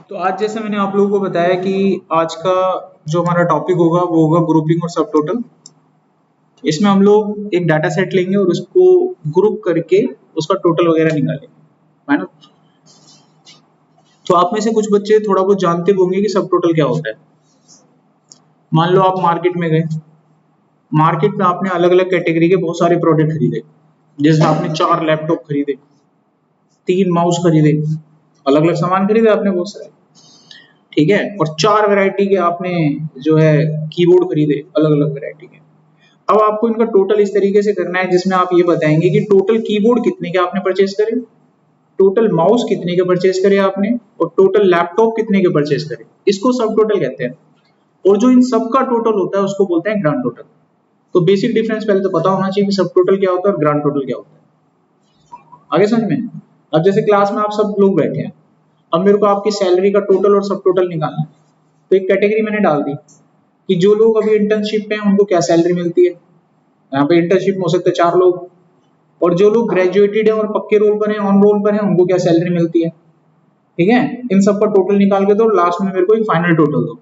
तो आज जैसे मैंने आप लोगों को बताया कि आज का जो हमारा टॉपिक होगा वो होगा ग्रुपिंग और सब टोटल। इसमें हम लोग एक डाटा सेट लेंगे और उसको ग्रुप करके उसका टोटल वगैरह निकालेंगे, है ना। तो आप में से कुछ बच्चे थोड़ा बहुत जानते होंगे कि सब टोटल क्या होता है। मान लो आप मार्केट में गए, मार्केट में आपने अलग अलग कैटेगरी के बहुत सारे प्रोडक्ट खरीदे। जैसे आपने 4 लैपटॉप खरीदे, 3 माउस खरीदे, अलग अलग सामान खरीदे आपने बहुत सारे, ठीक है। और 4 वैरायटी के आपने जो है कीबोर्ड खरीदे, अलग अलग वैरायटी के। अब आपको इनका टोटल इस तरीके से करना है जिसमें आप ये बताएंगे कि टोटल कीबोर्ड कितने के आपने परचेज करे, टोटल माउस कितने के परचेज करे आपने, और टोटल लैपटॉप कितने के परचेज करे। इसको सब टोटल कहते हैं। और जो इन सब का टोटल होता है उसको बोलते हैं ग्रांड टोटल। तो बेसिक डिफरेंस पहले तो पता होना चाहिए कि सब टोटल क्या होता है और ग्रांड टोटल क्या होता है। आगे समझ में। अब जैसे क्लास में आप सब लोग बैठे हैं, अब मेरे को आपकी सैलरी का टोटल और सब टोटल निकालना है। तो एक कैटेगरी मैंने डाल दी कि जो लोग अभी इंटर्नशिप पे हैं उनको क्या सैलरी मिलती है। यहाँ पे इंटर्नशिप में हो सकते हैं 4 लोग, और जो लोग ग्रेजुएटेड है और पक्के रोल पर हैं, ऑन रोल पर हैं, उनको क्या सैलरी मिलती है, ठीक है। इन सब का टोटल निकाल के दो, लास्ट में मेरे को एक फाइनल टोटल दो।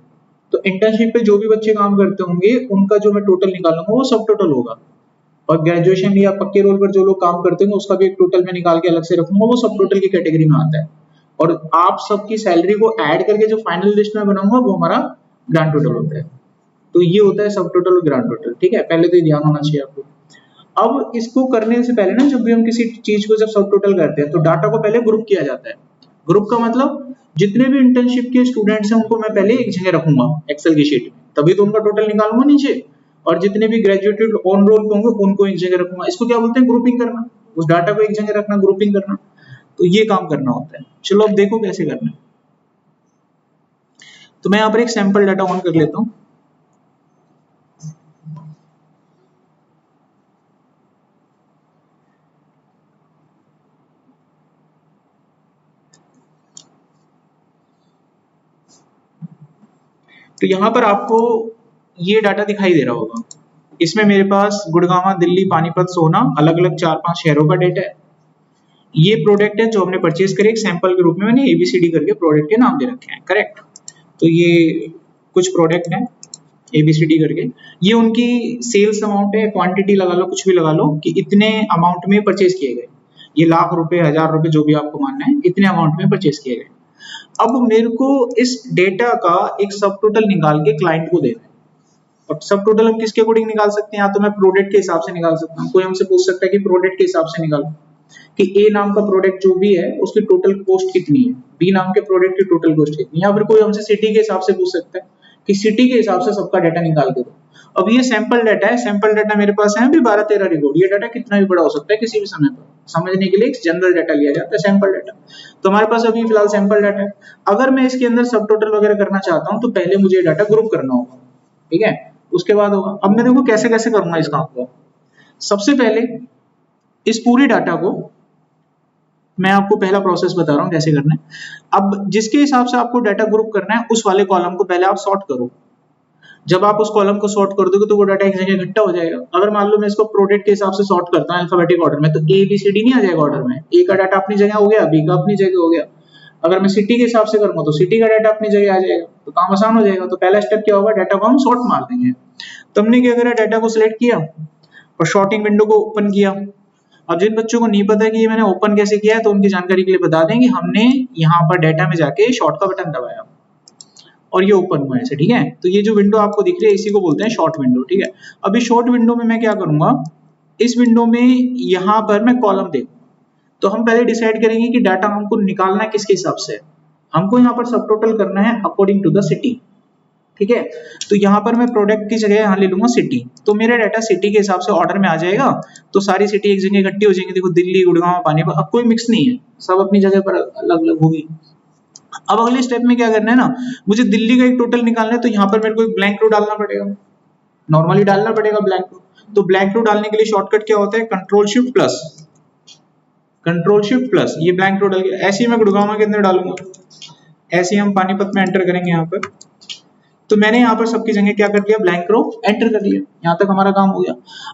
तो इंटर्नशिप पे जो भी बच्चे काम करते होंगे उनका जो मैं टोटल निकालूंगा वो सब टोटल होगा, और ग्रेजुएशन या पक्के रोल पर जो लोग काम करते होंगे उसका भी एक टोटल मैं निकाल के अलग से रखूंगा, वो सब टोटल की कैटेगरी में आता है। और आप सबकी सैलरी को ऐड करके जो फाइनल लिस्ट में बनाऊंगा वो हमारा ग्रांड टोटल होता है। तो ये होता है सब टोटल और ग्रांड टोटल, ठीक है। पहले तो ये ध्यान होना चाहिए आपको। अब इसको करने से पहले ना, जब भी हम किसी चीज को जब सब टोटल करते हैं तो डाटा को पहले ग्रुप किया जाता है। ग्रुप का मतलब जितने भी इंटर्नशिप के स्टूडेंट्स हैं उनको मैं पहले एक जगह रखूंगा एक्सेल की शीट में, तभी तो उनका टोटल निकालूंगा नीचे। और जितने भी ग्रेजुएटेड ऑन रोल होंगे उनको एक जगह रखूंगा। इसको क्या बोलते हैं, ग्रुपिंग करना। उस डाटा को एक जगह रखना, ग्रुपिंग करना। तो ये काम करना होता है। चलो अब देखो कैसे करना है। तो मैं यहाँ पर एक सैंपल डाटा ऑन कर लेता हूँ। तो यहाँ पर आपको ये डाटा दिखाई दे रहा होगा। इसमें मेरे पास गुड़गांव, दिल्ली, पानीपत, सोना, अलग अलग 4-5 शहरों का डेटा है। ये प्रोडक्ट है जो हमने परचेज करे, एक सैंपल के रूप में मैंने ABCD करके प्रोडक्ट के नाम दे रखे हैं, करेक्ट। तो ये कुछ प्रोडक्ट हैं ABCD करके। ये उनकी सेल्स अमाउंट है, क्वांटिटी लगा लो, कुछ भी लगा लो कि इतने अमाउंट में परचेज किए गए। ये लाख रुपए, 1000 रुपए, जो भी आपको मानना है, इतने अमाउंट में परचेज किए गए। अब मेरे को इस डेटा का एक सब टोटल निकाल के क्लाइंट को देना है। और सब टोटल हम किसके अकॉर्डिंग निकाल सकते हैं, या तो मैं प्रोडक्ट के हिसाब से निकाल सकता हूँ। कोई हमसे पूछ सकता है कि प्रोडक्ट के हिसाब से निकालो, कि A नाम का प्रोडक्ट जो भी है उसकी टोटल कॉस्ट कितनी है, B नाम के प्रोडक्ट की टोटल कॉस्ट कितनी है। या फिर कोई हमसे सिटी के हिसाब से पूछ सकता है कि सिटी के हिसाब से सबका डाटा निकाल के दो। अब ये सैंपल डाटा है, सैंपल डाटा मेरे पास है अभी 12-13 रिकॉर्ड। ये डाटा कितना भी बड़ा हो सकता है किसी भी समय पर, समझने के लिए एक जनरल डाटा लिया जाता है, सैंपल डाटा। तो हमारे पास अभी फिलहाल सैंपल डाटा है। अगर मैं इसके अंदर सब टोटल वगैरह करना चाहता हूँ तो पहले मुझे डाटा ग्रुप करना होगा, ठीक है, उसके बाद होगा। अब मैं देखो कैसे कैसे करूंगा इस काम को। सबसे पहले इस पूरी डाटा को मैं आपको पहला प्रोसेस बता रहा हूं कैसे करना है। अब जिसके हिसाब से आपको डाटा ग्रुप करना है उस वाले कॉलम को पहले आप सॉर्ट करो। जब आप उस कॉलम को सॉर्ट कर दोगे तो वो डाटा एक जगह इकट्ठा हो जाएगा। अगर मान लो मैं इसको प्रोडक्ट के हिसाब से सॉर्ट करता हूं अल्फाबेटिक ऑर्डर में, तो ABCD नहीं आ जाएगा ऑर्डर में। A का डाटा अपनी जगह हो गया, B का अपनी जगह हो गया। अगर मैं सिटी के हिसाब से करूंगा तो सिटी का डाटा अपनी जगह आ जाएगा, तो काम आसान हो जाएगा। तो पहला स्टेप क्या होगा, डाटा को हम सॉर्ट मार देंगे। तो हमने क्या करा, डाटा को सिलेक्ट किया और शॉर्टिंग विंडो को ओपन किया। अब जिन बच्चों को नहीं पता कि ये मैंने ओपन कैसे किया है तो उनकी जानकारी के लिए बता दें कि हमने यहाँ पर डाटा में जाके शॉर्ट का बटन दबाया और ये ओपन हुआ ऐसे, ठीक है। तो ये जो विंडो आपको दिख रही है इसी को बोलते हैं शॉर्ट विंडो, ठीक है। अभी शॉर्ट विंडो में मैं क्या करूंगा, इस विंडो में यहाँ पर मैं कॉलम देखूंगा। तो हम पहले डिसाइड करेंगे कि डाटा हमको निकालना किसके हिसाब से। हमको यहाँ पर सब टोटल करना है अकॉर्डिंग टू द सिटी, ठीक है। तो यहाँ पर मैं प्रोडक्ट की जगह यहाँ ले लूंगा सिटी, तो मेरा डाटा सिटी के हिसाब से ऑर्डर में आ जाएगा। तो सारी सिटी एक जगह इकट्ठी हो जाएंगी। देखो दिल्ली, गुड़गांव, पानीपत, अब कोई मिक्स नहीं है, सब अपनी जगह पर अलग अलग होगी। अब अगले स्टेप में क्या करना है ना, मुझे दिल्ली का एक टोटल निकालना है। तो यहाँ पर मेरे को एक ब्लैंक रो डालना पड़ेगा, नॉर्मली डालना पड़ेगा ब्लैंक रो। तो ब्लैंक रो डालने के लिए शॉर्टकट क्या होता है, control shift plus, control shift plus. ये ब्लैंक रो डाल के ऐसे ही मैं गुड़गांव के अंदर डालूंगा, ऐसे ही हम पानीपत में एंटर करेंगे यहाँ पर। तो मैंने यहाँ पर सबकी जगह क्या कर दिया, ब्लैंक रो एंटर कर लिया। यहाँ तक हमारा काम हो गया।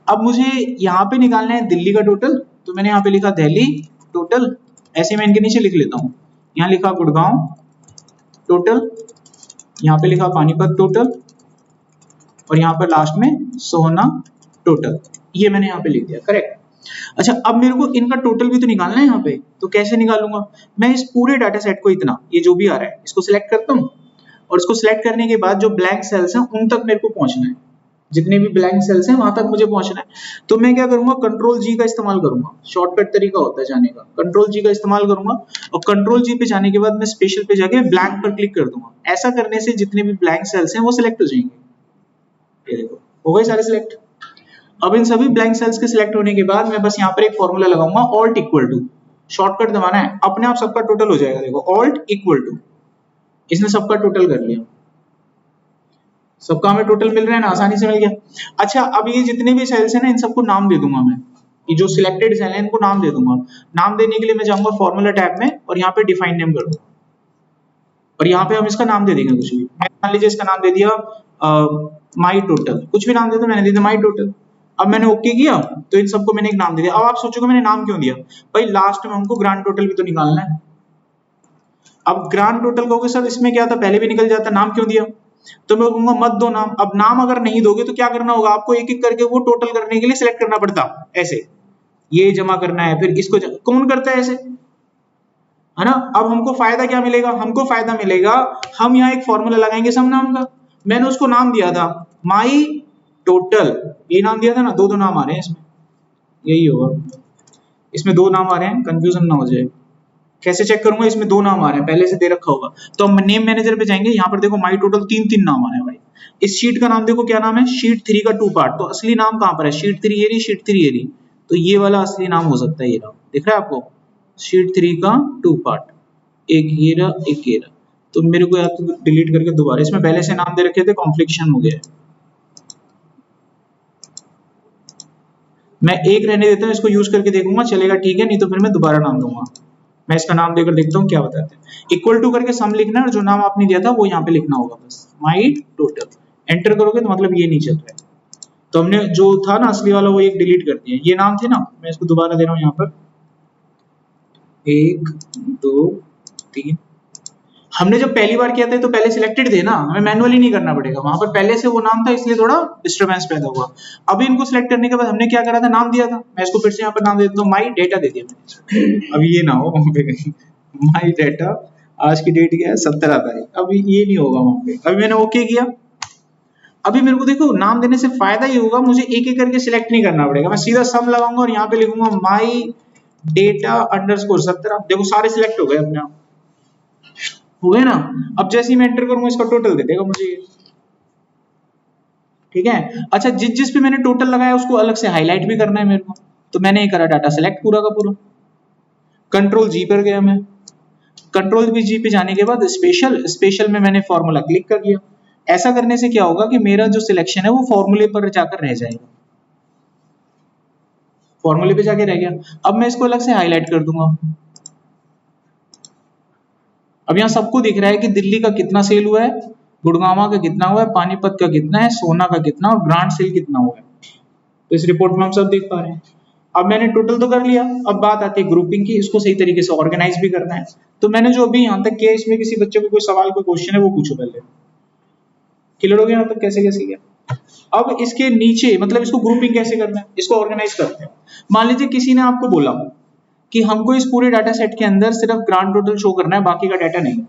अब मुझे यहाँ पे निकालना है दिल्ली का टोटल। तो मैंने यहाँ पे लिखा दिल्ली टोटल, ऐसे मैं इनके नीचे लिख लेता हूँ। यहाँ लिखा गुड़गांव टोटल, यहाँ पे लिखा पानीपत टोटल, और यहाँ पर लास्ट में सोना टोटल, ये मैंने यहाँ पे लिख दिया, करेक्ट। अच्छा, अब मेरे को इनका टोटल भी तो निकालना है यहाँ पे, तो कैसे निकालूंगा? मैं इस पूरे डाटा सेट को इतना, ये जो भी आ रहा है इसको सिलेक्ट करता हूँ, और इसको सिलेक्ट करने के बाद जो ब्लैंक सेल्स हैं उन तक मेरे को पहुंचना है, जितने भी ब्लैंक सेल्स हैं वहां तक मुझे पहुंचना है। तो मैं क्या करूंगा, कंट्रोल जी का इस्तेमाल करूंगा, शॉर्टकट तरीका होता है जाने का, कंट्रोल जी का इस्तेमाल करूंगा, और कंट्रोल जी पे जाने के बाद मैं स्पेशल पे जाके ब्लैंक पर क्लिक कर दूंगा। ऐसा करने से जितने भी ब्लैंक सेल्स हैं वो सिलेक्ट हो जाएंगे। ये देखो हो गए सारे सिलेक्ट। अब इन सभी ब्लैंक सेल्स के सिलेक्ट होने के बाद मैं बस यहाँ पर एक फॉर्मूला लगाऊंगा, ऑल्ट इक्वल टू, शॉर्टकट दबाना है, अपने आप सबका टोटल हो जाएगा। देखो ऑल्ट इक्वल टू, इसने सबका टोटल कर लिया, सबका हमें टोटल मिल रहा है ना, आसानी से मिल गया। अच्छा, अब ये जितने भी सेल्स हैं ना इन सबको नाम दे दूंगा मैं, ये जो सिलेक्टेड सेल है इनको नाम दे दूंगा। नाम देने के लिए मैं जाऊंगा फॉर्मूला टैब में और यहाँ पे डिफाइन नेम कर दूंगा, और यहाँ पे हम इसका नाम दे देंगे कुछ भी। मैं मान लीजिए इसका नाम दे दिया माई टोटल, कुछ भी नाम दे दो, मैंने दे दिया माई टोटल। अब मैंने ओके किया तो इन सबको मैंने एक नाम दे दिया। अब आप सोचोगे मैंने नाम क्यों दिया, भाई लास्ट में हमको ग्रांड टोटल भी तो निकालना है। अब ग्रांड टोटल कहोगे सर इसमें क्या था, पहले भी निकल जाता, नाम क्यों दिया? तो मैं कहूंगा मत दो नाम। अब नाम अगर नहीं दोगे तो क्या करना होगा, आपको एक एक करके वो टोटल करने के लिए सिलेक्ट करना पड़ता, ऐसे ये जमा करना है, फिर इसको कौन करता है ऐसे, है ना। अब हमको फायदा क्या मिलेगा, हमको फायदा मिलेगा, हम यहाँ एक फॉर्मूला लगाएंगे सम नाम का। मैंने उसको नाम दिया था माई टोटल, ये नाम दिया था ना, दो दो नाम आ रहे हैं इसमें, यही होगा, इसमें दो नाम आ रहे हैं, कंफ्यूजन ना हो जाए। कैसे चेक करूंगा, इसमें दो नाम आ रहे हैं, पहले से दे रखा होगा। तो हम नेम मैनेजर पे जाएंगे, यहाँ पर देखो माई टोटल तीन तीन नाम आ रहे हैं भाई। इस शीट का नाम देखो क्या नाम है, शीट 3 का 2 पार्ट। तो असली नाम कहाँ पर है, शीट 3 ये रही, शीट 3 ये रही, तो ये वाला असली नाम हो सकता है, ये नाम दिख रहा है आपको, शीट 3 का 2 पार्ट, एक ये रहा एक ये रहा। तो मेरे को या तो डिलीट करके दोबारा, इसमें पहले से नाम दे रखे थे, कॉन्फ्लिक्शन हो गया, मैं एक रहने देता हूँ, इसको यूज करके देखूंगा चलेगा ठीक है, नहीं तो फिर मैं दोबारा नाम दूंगा। मैं इसका नाम देकर देखता हूँ क्या बताते हैं। इक्वल टू करके सम लिखना है और जो नाम आपने दिया था वो यहाँ पे लिखना होगा, बस माई टोटल। एंटर करोगे तो मतलब ये नहीं चल रहा है, तो हमने जो था ना असली वाला वो एक डिलीट कर दिया। ये नाम थे ना, मैं इसको दोबारा दे रहा हूँ यहाँ पर, 1 2 3। हमने जब पहली बार किया था तो पहले सिलेक्टेड थे ना, हमें मैनुअली नहीं करना पड़ेगा, वहां पर पहले से वो नाम था इसलिए थोड़ा डिस्टर्बेंस पैदा हुआ। अभी इनको सिलेक्ट करने के बाद हमने क्या करा था, नाम दिया था। मैं इसको फिर से यहाँ पर नाम दे देता हूँ, माई डेटा दे दिया मैंने। अब ये ना हो वहां पे माई डेटा, आज की डेट क्या है 17 तारीख, अभी ये नहीं होगा वहां पे। अभी मैंने ओके किया, अभी मेरे को देखो नाम देने से फायदा ये होगा, मुझे एक एक करके सिलेक्ट नहीं करना पड़ेगा, मैं सीधा सम लगाऊंगा और यहाँ पे लिखूंगा माई डेटा अंडरस्कोर 17। देखो सारे सिलेक्ट हो गए अपने आप, हो गए ना। अब जैसे ही मैं एंटर करूंगा इसका टोटल दे देगा मुझे, ठीक है। अच्छा, जिस जिस पे मैंने टोटल लगाया उसको अलग से हाईलाइट भी करना है मेरे को, तो मैंने ये करा डाटा सेलेक्ट पूरा का पूरा, कंट्रोल जी पर गया मैं, कंट्रोल जी पे जाने के बाद स्पेशल में मैंने फॉर्मूला क्लिक कर दिया। ऐसा करने से क्या होगा कि मेरा जो सिलेक्शन है वो फॉर्मूले पर जाकर रह जाएगा, फॉर्मूले पे जाके रह गया। अब मैं इसको अलग से हाईलाइट कर दूंगा। अब यहाँ सबको दिख रहा है कि दिल्ली का कितना सेल हुआ है, गुड़गांव का कितना हुआ है, पानीपत का कितना है, सोना का कितना और ग्रांड सेल कितना हुआ है। तो इस रिपोर्ट में हम सब देख पा रहे हैं। अब मैंने टोटल तो कर लिया, अब बात आती है ग्रुपिंग की, इसको सही तरीके से ऑर्गेनाइज भी करना है। तो मैंने जो अभी यहाँ तक किया, इसमें किसी बच्चे को कोई सवाल कोई क्वेश्चन है वो पूछो पहले, क्लियर हो गया यहाँ तक कैसे कैसे किया। अब इसके नीचे मतलब इसको ग्रुपिंग कैसे करना है, इसको ऑर्गेनाइज करते हैं। मान लीजिए किसी ने आपको बोला कि हमको इस पूरे डाटा सेट के अंदर सिर्फ ग्रांड टोटल शो करना है, बाकी का डाटा नहीं।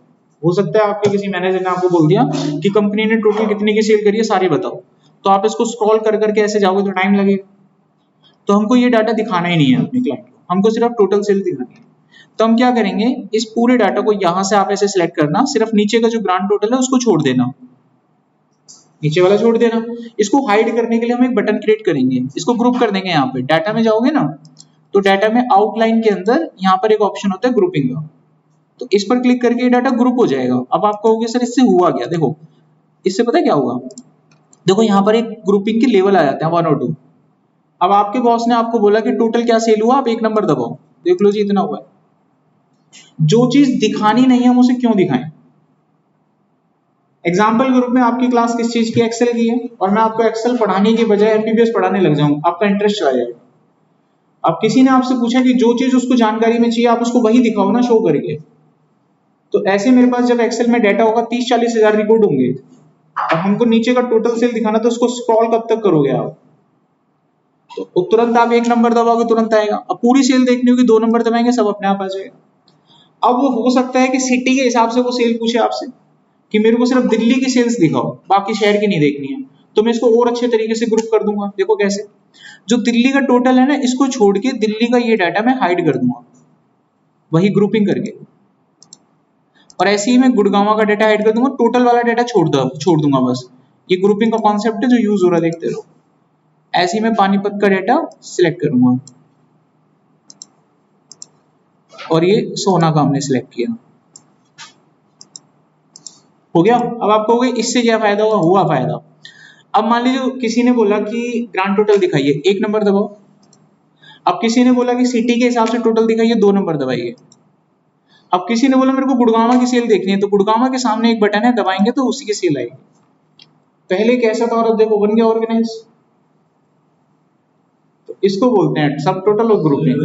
हो सकता है आपके किसी मैनेजर ने आपको बोल दिया कि कंपनी ने टोटल कितने की सेल करी है सारे बताओ, तो आप इसको स्क्रॉल कर करके ऐसे जाओगे तो टाइम लगेगा। तो हमको ये डाटा दिखाना ही नहीं है अपने क्लाइंट को, हमको सिर्फ टोटल सेल दिखानी है। तो हम क्या करेंगे, इस पूरे डाटा को यहाँ से आप ऐसे सिलेक्ट करना, सिर्फ नीचे का जो ग्रांड टोटल है उसको छोड़ देना, नीचे वाला छोड़ देना। इसको हाइड करने के लिए हम एक बटन क्रिएट करेंगे, इसको ग्रुप कर देंगे। यहाँ पे डाटा में जाओगे ना, तो डाटा में आउटलाइन के अंदर यहाँ पर एक ऑप्शन होता है ग्रुपिंग का, तो इस पर क्लिक करके डाटा ग्रुप हो जाएगा। अब आप कहोगे सर इससे हुआ क्या, देखो इससे पता है क्या होगा, देखो यहाँ पर एक ग्रुपिंग के लेवल आ जाते हैं 1 और 2। अब आपके बॉस ने आपको बोला कि टोटल क्या सेल हुआ, आप 1 नंबर दबाओ, देख लो जी इतना हुआ है। जो चीज दिखानी नहीं है हम उसे क्यों दिखाएं। एग्जाम्पल ग्रुप में आपकी क्लास किस चीज की, एक्सेल की है, और मैं आपको एक्सेल पढ़ाने की बजाय एमबीबीएस पढ़ाने लग जाऊं, आपका इंटरेस्ट चला जाएगा। अब किसी ने आपसे पूछा कि जो चीज उसको जानकारी में चाहिए आप उसको वही दिखाओ ना शो करके, तो ऐसे मेरे पास जब एक्सेल में डाटा होगा 30-40 हजार रिकॉर्ड होंगे और हमको नीचे का टोटल सेल दिखाना, तो उसको स्क्रॉल कब तक करोगे आप? तो तुरंत आप 1 नंबर दबाओगे तुरंत आएगा। अब पूरी सेल देखनी होगी 2 नंबर दबाएंगे सब अपने आप आ जाएगा। अब वो हो सकता है कि सिटी के हिसाब से वो सेल पूछे आपसे कि मेरे को सिर्फ दिल्ली की सेल्स दिखाओ, बाकी शहर की नहीं देखनी है, तो मैं इसको और अच्छे तरीके से ग्रुप कर दूंगा। देखो कैसे, जो दिल्ली का टोटल है ना, इसको छोड़ के दिल्ली का ये डाटा मैं हाइड कर दूंगा, वही ग्रुपिंग करके। और ऐसे ही मैं गुड़गांव का डाटा हाइड कर दूंगा, टोटल वाला डाटा छोड़ दूंगा बस। ये ग्रुपिंग का कॉन्सेप्ट है जो यूज हो रहा है, देखते रहो। ऐसे ही मैं पानीपत का डाटा सिलेक्ट करूंगा और ये सोना का हमने सिलेक्ट किया, हो गया। अब आप कहोगे इससे क्या फायदा होगा? हुआ फायदा। अब मान लीजिए किसी ने बोला कि ग्रांड टोटल दिखाइए, 1 नंबर दबाओ। अब किसी ने बोला कि सिटी के हिसाब से टोटल दिखाइए, 2 नंबर दबाइए। अब किसी ने बोला मेरे को गुड़गांव की सेल देखनी है, तो गुड़गांव के सामने एक बटन है, दबाएंगे तो उसी की सेल आएगी। पहले कैसा था और अब देखो बन गया ऑर्गेनाइज। तो इसको बोलते हैं सब टोटल और ग्रुपिंग।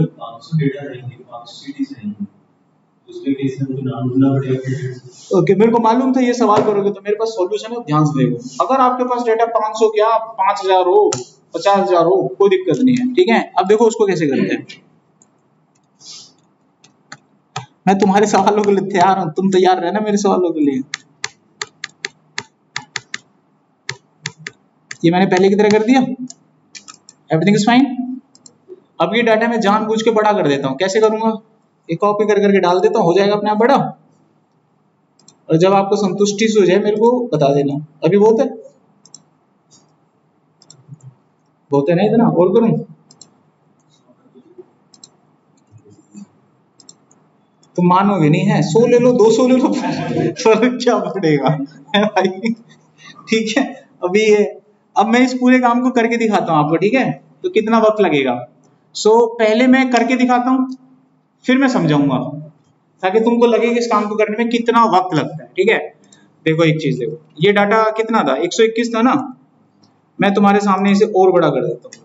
ओके, मेरे को मालूम था ये सवाल करोगे, तो मेरे पास सॉल्यूशन है, ध्यान से देखो। अगर आपके पास डेटा 500 क्या 5000 हो, 50,000 हो, कोई दिक्कत नहीं है, ठीक है। अब देखो उसको कैसे करते हैं। मैं तुम्हारे सवालों के लिए तैयार हूं, तुम तैयार रहना मेरे सवालों के लिए। ये मैंने पहले की तरह कर दिया, एवरीथिंग इज फाइन। अब ये डाटा मैं जानबूझ के बड़ा कर देता हूं। कैसे करूंगा? एक कॉपी कर करके डाल देता हूं, हो जाएगा अपने आप बड़ा। और जब आपको संतुष्टि से हो जाए मेरे को बता देना। अभी बहुत है ना इतना, और करूं? तो मानोगे नहीं है, 100 ले लो 200 ले लो, फर्क क्या पड़ेगा है भाई, ठीक है। अभी ये, अब मैं इस पूरे काम को करके दिखाता हूं आपको, ठीक है। तो कितना वक्त लगेगा? पहले मैं करके दिखाता हूं, फिर मैं समझाऊंगा, ताकि तुमको लगे कि इस काम को करने में कितना वक्त लगता है, ठीक है। देखो एक चीज देखो, ये डाटा कितना था? 121 था ना। मैं तुम्हारे सामने इसे और बड़ा कर देता हूँ।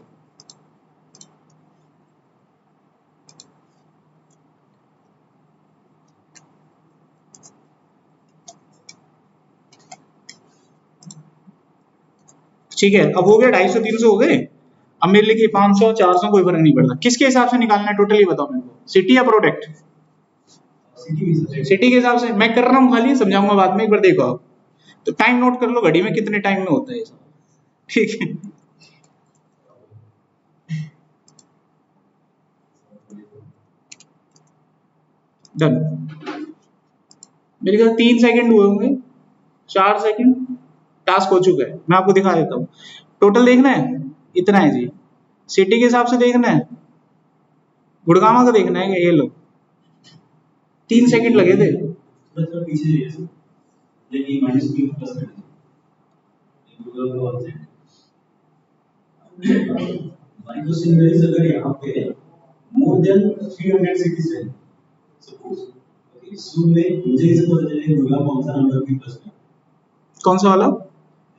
ठीक है, अब हो गया 250-300 हो गए। अब मेरे लिए 500 400 कोई फर्क नहीं पड़ता। किसके हिसाब से निकालना है टोटली बताओ मेरे को, सिटी या प्रोडक्ट? सिटी के हिसाब से मैं कर रहा हूँ, खाली समझाऊंगा बाद में, एक बार देखो आप। तो टाइम नोट कर लो घड़ी में कितने टाइम में होता है ये सब, ठीक है। डन। मेरे ख्याल 3 सेकंड हुए होंगे, 4 सेकंड। टास्क हो चुका है, मैं आपको दिखा देता हूँ। टोटल देखना है, इतना है जी। सिटी के हिसाब से देखना है, गुड़गांव का देखना है, ये लो 3 सेकंड लगे थे। अगर यहाँ पे मोर देन 300 सिटीज है, इसमें मुझे इसे पता चलेगा गुड़गांव कौन सा नंबर की प्लस में, कौन सा वाला?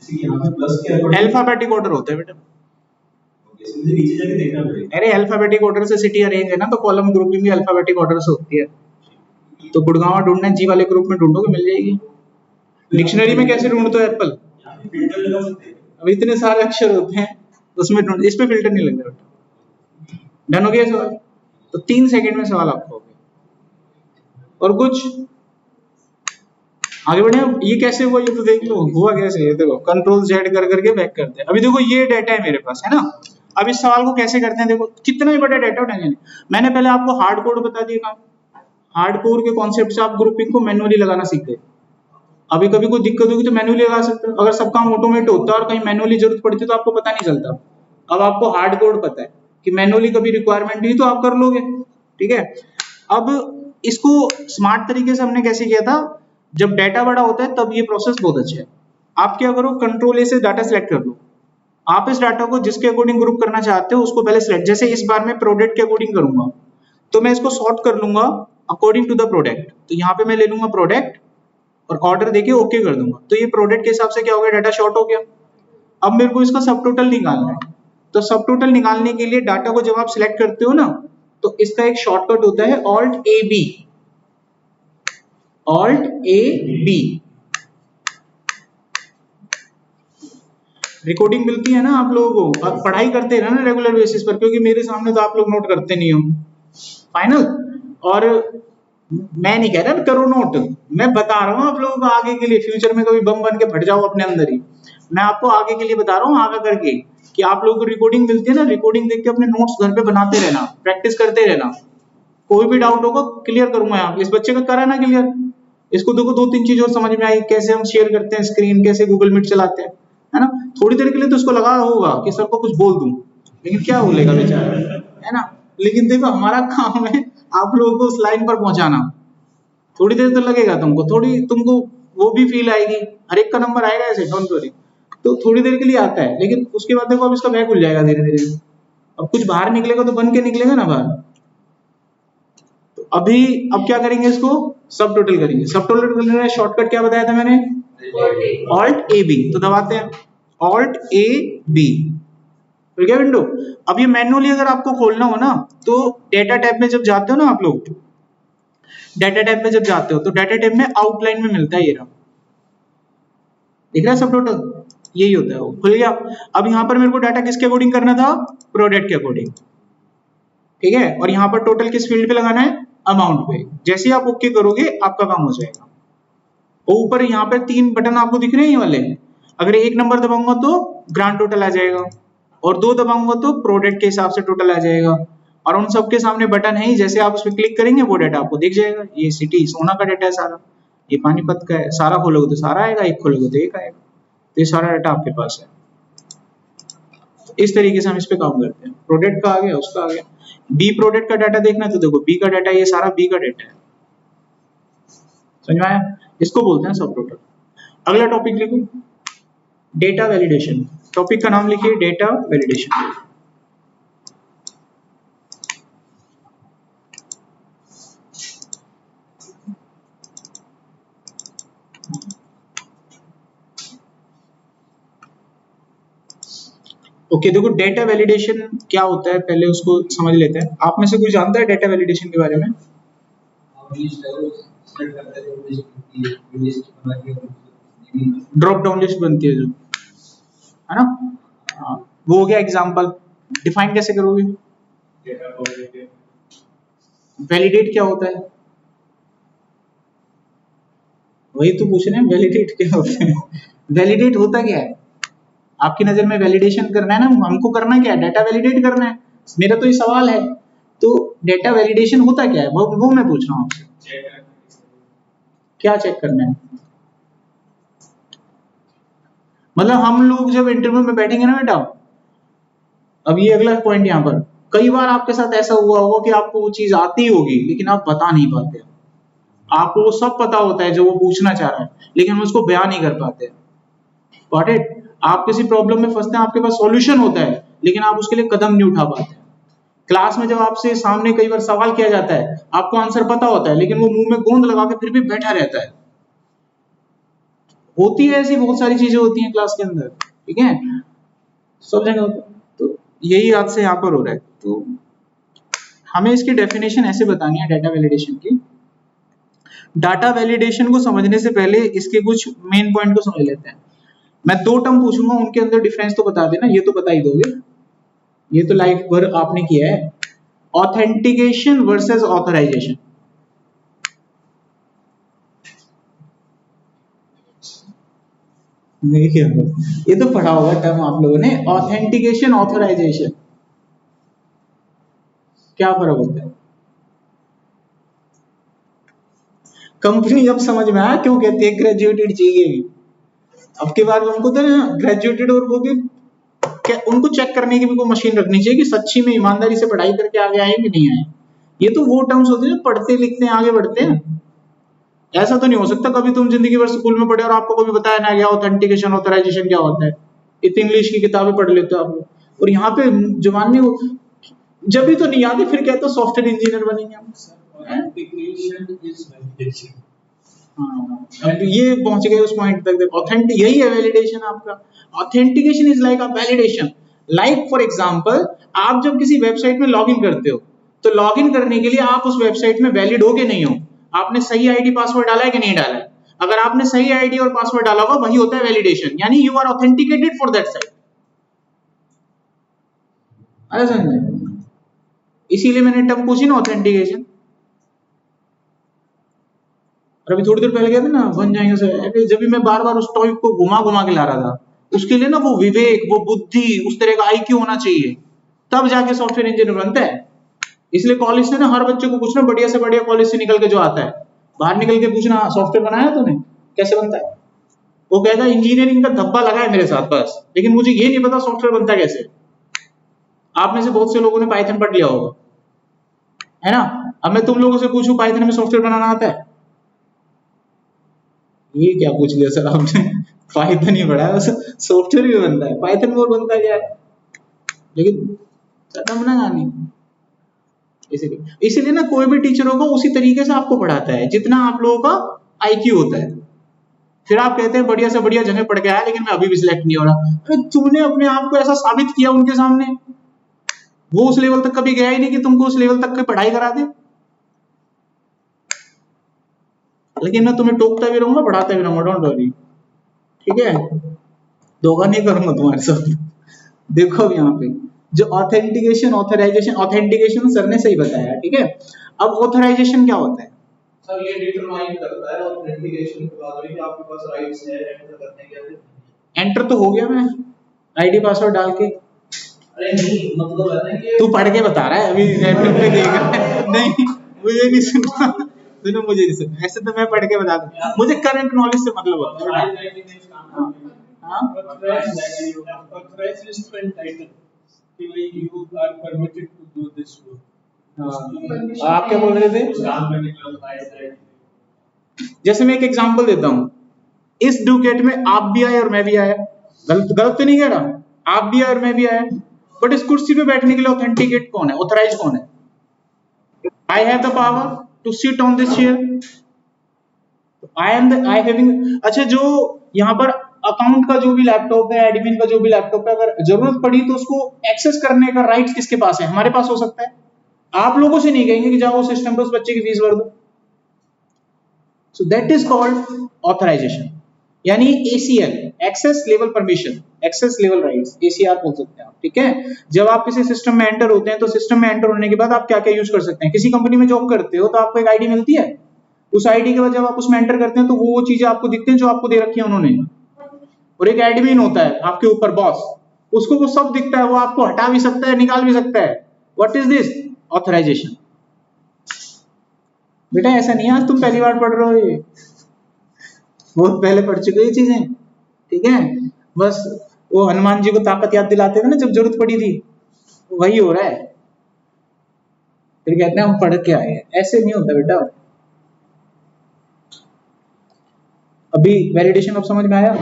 जैसे कि यहाँ पे प्लस के अल्फाबेटिक ऑर्डर होता है बेटा। ओके, मुझे नीचे जाके देखना पड़ेगा। अरे अल्फाबेटिक ऑर्डर से सिटी अरेंज है ना, तो कॉलम ग्रुपिंग भी अल्फाबेटिक ऑर्डर से होती है। तो गुड़गांव ढूंढना है, जी वाले ग्रुप में ढूंढोगे मिल जाएगी। डिक्शनरी में कैसे ढूंढते हो एप्पल? फिल्टर लगा सकते हैं। अब इतने सारे अक्षर होते हैं उसमें ढूंढ, इस पे फिल्टर नहीं लगता बेटा। डन हो गया सवाल? तो 3 सेकंड में सवाल आपको हो गया। और कुछ आगे बढ़े? ये कैसे हुआ ये तो देख लो, हुआ कैसे ये देखो। कंट्रोल जेड कर करके बैक करते हैं। अभी देखो ये डाटा है मेरे पास, है ना। अब इस सवाल को कैसे करते हैं देखो, कितना ही बड़ा डाटा उठाएंगे। मैंने पहले आपको हार्ड कोड बता दिया, हार्ड कोड के कॉन्सेप्ट से आप ग्रुपिंग को मैनुअली लगाना सीख गए। अभी कभी कोई दिक्कत होगी तो मैनुअली लगा सकते हो। अगर सब काम ऑटोमेट होता है और कहीं मैनुअली जरूरत पड़ती है तो आपको पता नहीं चलता। अब आपको हार्ड कोड पता है कि मैनुअली कभी रिक्वायरमेंट हुई तो आप कर लोगे, ठीक है। अब इसको स्मार्ट तरीके से हमने कैसे किया था, जब डाटा बड़ा होता है तब ये प्रोसेस बहुत अच्छा है। आप क्या करो, कंट्रोल ए से डाटा सिलेक्ट कर लो। आप इस डाटा को जिसके अकॉर्डिंग ग्रुप करना चाहते हो उसको पहले सिलेक्ट, जैसे इस बार मैं प्रोडक्ट के अकॉर्डिंग करूंगा तो मैं इसको सॉर्ट कर लूंगा अकॉर्डिंग टू द प्रोडक्ट। तो यहाँ पे मैं ले लूंगा प्रोडक्ट और ऑर्डर देके ओके कर दूंगा। तो ये प्रोडक्ट के हिसाब से क्या हो गया, डाटा शॉर्ट हो गया। अब मेरे को इसका सब टोटल निकालना है। तो सब टोटल निकालने के लिए डाटा को जब आप सिलेक्ट करते हो ना, तो इसका एक शॉर्टकट होता है alt A B. Alt A B, recording मिलती है ना आप लोगों को, आप पढ़ाई करते हैं ना रेगुलर बेसिस पर, क्योंकि मेरे सामने तो आप लोग नोट करते नहीं हो फाइनल। और मैं नहीं कह रहा करो नोट, मैं बता रहा हूँ आप लोगों को आगे के लिए, फ्यूचर में कभी बम बन के फट जाओ अपने अंदर ही, मैं आपको आगे के लिए बता रहा हूँ आगे करके कि आप लोगों को रिकॉर्डिंग मिलती है ना, रिकॉर्डिंग देख के अपने नोट्स घर पे बनाते रहना, प्रैक्टिस करते रहना, कोई भी डाउट होगा क्लियर करूंगा यहाँ पे। इस बच्चे का करा ना क्लियर, इसको देखो दो तीन चीज और समझ में आई, कैसे हम शेयर करते हैं स्क्रीन, कैसे गूगल मीट चलाते हैं, है ना। थोड़ी देर के लिए तो उसको लगा होगा कि सर को कुछ बोल दूं, लेकिन क्या बोलेगा बेचारा, है ना। लेकिन देखो हमारा काम है आप लोगों को उस लाइन पर पहुंचाना, थोड़ी देर तो लगेगा तुमको, थोड़ी तुमको वो भी फील आएगी, हर एक का नंबर आएगा ऐसे, डोंट वरी, तो थोड़ी देर के लिए आता है, लेकिन उसके बाद देखो अब इसका बैग खुल जाएगा धीरे धीरे, अब कुछ बाहर निकलेगा तो बन के निकलेगा ना बाहर। तो अभी अब क्या करेंगे, इसको सब टोटल करेंगे। सब टोटल करने का शॉर्टकट क्या बताया था मैंने, ऑल्ट ए बी, तो दबाते हैं ऑल्ट ए बी, खुल गया विंडो। अब ये मैनुअली अगर आपको खोलना हो ना, तो डेटा टैब में जब जाते हो ना आप लोग, डेटा टैब में जब जाते हो तो डेटा टैब में आउटलाइन में मिलता है ये रहा, दिख रहा है सब टोटल, यही होता है वो, खुल गया। अब यहाँ पर मेरे को डाटा किसके अकॉर्डिंग करना था, प्रोडक्ट के अकॉर्डिंग, ठीक है। और यहाँ पर टोटल किस फील्ड पे लगाना है, अमाउंट पे। जैसे ही आप ओके करोगे आपका काम हो जाएगा। ऊपर यहाँ पे 3 बटन आपको दिख रहे हैं ये वाले, अगर एक नंबर दबाऊंगा तो ग्रांड टोटल आ जाएगा, और 2 दबाऊंगा तो प्रोडक्ट के हिसाब से टोटल आ जाएगा, और उन सबके सामने बटन है ही, जैसे आप उस पर क्लिक करेंगे वो डाटा आपको दिख जाएगा। ये सिटी सोना का डाटा है सारा, ये पानीपत का है, सारा खोलोगे तो सारा आएगा, एक खोलोगे तो एक आएगा, तो ये सारा डाटा आपके पास है। इस तरीके से हम इस पे काम करते हैं। प्रोडक्ट का आ गया, उसका आ गया। बी प्रोडक्ट का डाटा देखना है तो देखो बी का डाटा, ये सारा बी का डाटा है, समझ में आया, इसको बोलते हैं सब टोटल। अगला टॉपिक लिखो, डेटा वैलिडेशन। टॉपिक का नाम लिखिए डेटा वैलिडेशन। ओके देखो डेटा वैलिडेशन क्या होता है, पहले उसको समझ लेते हैं। आप में से कोई जानता है डेटा वैलिडेशन के बारे में? ड्रॉप डाउन लिस्ट बनती है जो, है ना, हाँ, वो हो गया एग्जांपल। डिफाइन कैसे करोगे? वैलिडेट क्या होता है, वही तो पूछ रहे हैं, वैलिडेट क्या होता है? वैलिडेट होता क्या है आपकी नजर में? वैलिडेशन करना है ना, हमको करना क्या है, डाटा वैलिडेट करना है, मेरा तो ये सवाल है। तो डेटा वैलिडेशन होता क्या है वो मैं पूछ रहा हूँ आपसे, क्या चेक करना है? मतलब हम लोग जब इंटरव्यू में बैठेंगे ना बेटा, अब ये अगला पॉइंट यहाँ पर, कई बार आपके साथ ऐसा हुआ होगा कि आपको वो चीज आती होगी लेकिन आप बता नहीं पाते, आपको वो सब पता होता है जो वो पूछना चाह रहा है, लेकिन हम उसको बयान नहीं कर पाते। Got it? आप किसी प्रॉब्लम में फंसते हैं, आपके पास सॉल्यूशन होता है लेकिन आप उसके लिए कदम नहीं उठा पाते। क्लास में जब आपसे सामने कई बार सवाल किया जाता है, आपको आंसर पता होता है लेकिन वो मुंह में गोंद लगा के फिर भी बैठा रहता है। होती है ऐसी बहुत सारी चीजें होती हैं क्लास के अंदर, ठीक है, सब जगह होता है। तो यही आज से यहाँ पर हो रहा है। तो हमें इसकी डेफिनेशन ऐसे बतानी है डाटा वैलिडेशन की। डाटा वैलिडेशन को समझने से पहले इसके कुछ मेन पॉइंट को समझ लेते हैं। मैं 2 टर्म पूछूंगा, उनके अंदर डिफरेंस तो बता देना, ये तो बता ही दोगे, ये तो लाइफ भर आपने किया है। Authentication versus authorization. ये तो पढ़ा होगा टर्म आप लोगों ने, ऑथेंटिकेशन ऑथराइजेशन, क्या फर्क होता है? कंपनी जब समझ में आया क्यों कहती है ग्रेजुएटेड चाहिए, अब के बाद उनको तो ना ग्रेजुएटेड और वो भी क्या, उनको चेक करने की भी कोई मशीन रखनी चाहिए कि सच्ची में ईमानदारी से पढ़ाई करके आगे आए कि नहीं आए। ये तो वो टर्म्स होते हैं पढ़ते लिखते हैं आगे बढ़ते हैं। ऐसा तो नहीं हो सकता कभी तुम जिंदगी भर स्कूल में पढ़े और आपको कभी बताया ना गया ऑथेंटिकेशन ऑथराइजेशन क्या होता है। इतनी इंग्लिश की किताबें पढ़ लेते हो आप लोग, और यहाँ पे जवान में जब भी तो नहीं आती, फिर कहते हो सॉफ्टवेयर इंजीनियर बनेंगे हम। अब ये पहुंच गए उस पॉइंट तक। ऑथेंटिक यही है वैलिडेशन आपका। Authentication is like a validation. Like for example, आप जब किसी वेबसाइट में लॉगिन करते हो तो लॉगिन करने के लिए आप उस वेबसाइट में वैलिड हो के नहीं हो, आपने सही आईडी पासवर्ड डाला है कि नहीं डाला है। अगर आपने सही आईडी और पासवर्ड डाला होगा वही होता है वैलिडेशन, यानी you are authenticated for that site. अरे समझे, इसीलिए मैंने टर्म पूछी ना ऑथेंटिकेशन। और अभी थोड़ी देर पहले गया था ना बन जाएंगे सर, जब भी मैं बार बार उस टॉपिक को घुमा घुमा के ला रहा था, उसके लिए ना वो विवेक, वो बुद्धि, उस तरह का आईक्यू होना चाहिए, तब जाके सॉफ्टवेयर इंजीनियर बनता है। इसलिए कॉलेज से ना हर बच्चे को पूछना, बढ़िया से बढ़िया कॉलेज से निकल के जो आता है, बाहर निकल के पूछना सॉफ्टवेयर बनाया तूने, कैसे बनता है। वो कहता है इंजीनियरिंग का धब्बा लगा है मेरे साथ बस, लेकिन मुझे ये नहीं पता सॉफ्टवेयर बनता कैसे। आप में से बहुत से लोगों ने पाइथन पढ़ लिया होगा, है ना। अब मैं तुम लोगों से पूछूं पाइथन में सॉफ्टवेयर बनाना आता है, ये क्या पूछ लिया सर आपने, पाइथन ही पढ़ा है बस सॉफ्टवेयर भी बनता है, पाइथन में बनता क्या है, लेकिन खत्म ना जानी। इसीलिए ना कोई भी टीचर होगा उसी तरीके से आपको पढ़ाता है जितना आप लोगों का आईक्यू होता है। फिर आप कहते हैं बढ़िया से बढ़िया जगह पढ़ के आया लेकिन मैं अभी भी सिलेक्ट नहीं हो रहा। अरे तुमने अपने आप को ऐसा साबित किया उनके सामने, वो उस लेवल तक कभी गया ही नहीं कि तुमको उस लेवल तक की पढ़ाई करा दे। लेकिन मैं तुम्हें टोकता भी रहूंगा, पढ़ाता भी रहूंगा, डोंट वरी, ठीक है, धोखा नहीं करूंगा तुम्हारे साथ। देखो अब यहाँ पे जो ऑथेंटिकेशन, ऑथराइजेशन, ऑथेंटिकेशन सर ने सही बताया, ठीक है। अब ऑथराइजेशन क्या होता है सर, ये डिटरमाइन करता है ऑथेंटिकेशन के बाद भी आपके पास राइट्स है एंटर करने के। एंटर तो हो गया मैं आईडी पासवर्ड डाल के। अरे नहीं, मतलब है ना कि तू पढ़ के बता रहा है, अभी लैपटॉप पे देख रहा है। नहीं मुझे नहीं सुनना, सुनो मुझे नहीं सुनना, ऐसे तो मैं पढ़ के बता दूं, मुझे करंट नॉलेज से मतलब होता है। हाँ आप क्या बोल रहे थे। जैसे मैं एक एग्जांपल देता हूं, इस डुकेट में आप भी आए और मैं भी आया, गलत गलत तो नहीं कह रहा, आप भी आए और मैं भी आया, बट इस कुर्सी पे बैठने के लिए ऑथेंटिकेट कौन है, ऑथराइज कौन है। I have the power to sit on this chair, I am the I having. अच्छा, जो यहाँ पर अकाउंट का जो भी लैपटॉप है, एडमिन का जो भी लैपटॉप है, अगर जरूरत पड़ी तो उसको एक्सेस करने का राइट किसके पास है, हमारे पास हो सकता है। आप लोगों से नहीं कहेंगे कि जाओ सिस्टम पे उस बच्चे की फीस भर दो। So that is called authorization, यानी ACL, access level permission, access level rights, ACR बोल सकते हैं आप, ठीक है। जब आप किसी सिस्टम में एंटर होते हैं तो सिस्टम में एंटर होने के बाद आप क्या क्या यूज कर सकते हैं। किसी कंपनी में जॉब करते हो तो आपको एक आईडी मिलती है, उस आईडी के बाद जब आप उसमें एंटर करते हैं तो वो चीजें आपको दिखती हैं जो आपको दे रखी है उन्होंने। और एक एडमिन होता है आपके ऊपर बॉस, उसको वो सब दिखता है, वो आपको हटा भी सकता है, निकाल भी सकता है। What is this, authorization. बेटा ऐसा नहीं है आज तुम पहली बार पढ़ रहे हो, ये बहुत पहले पढ़ चुके ये चीजें, ठीक है। बस वो हनुमान जी को ताकत याद दिलाते थे ना जब जरूरत पड़ी थी, वही हो रहा है। फिर कहते हैं हम पढ़ के आए, ऐसे नहीं होता बेटा। अभी वैलिडेशन अब समझ में आया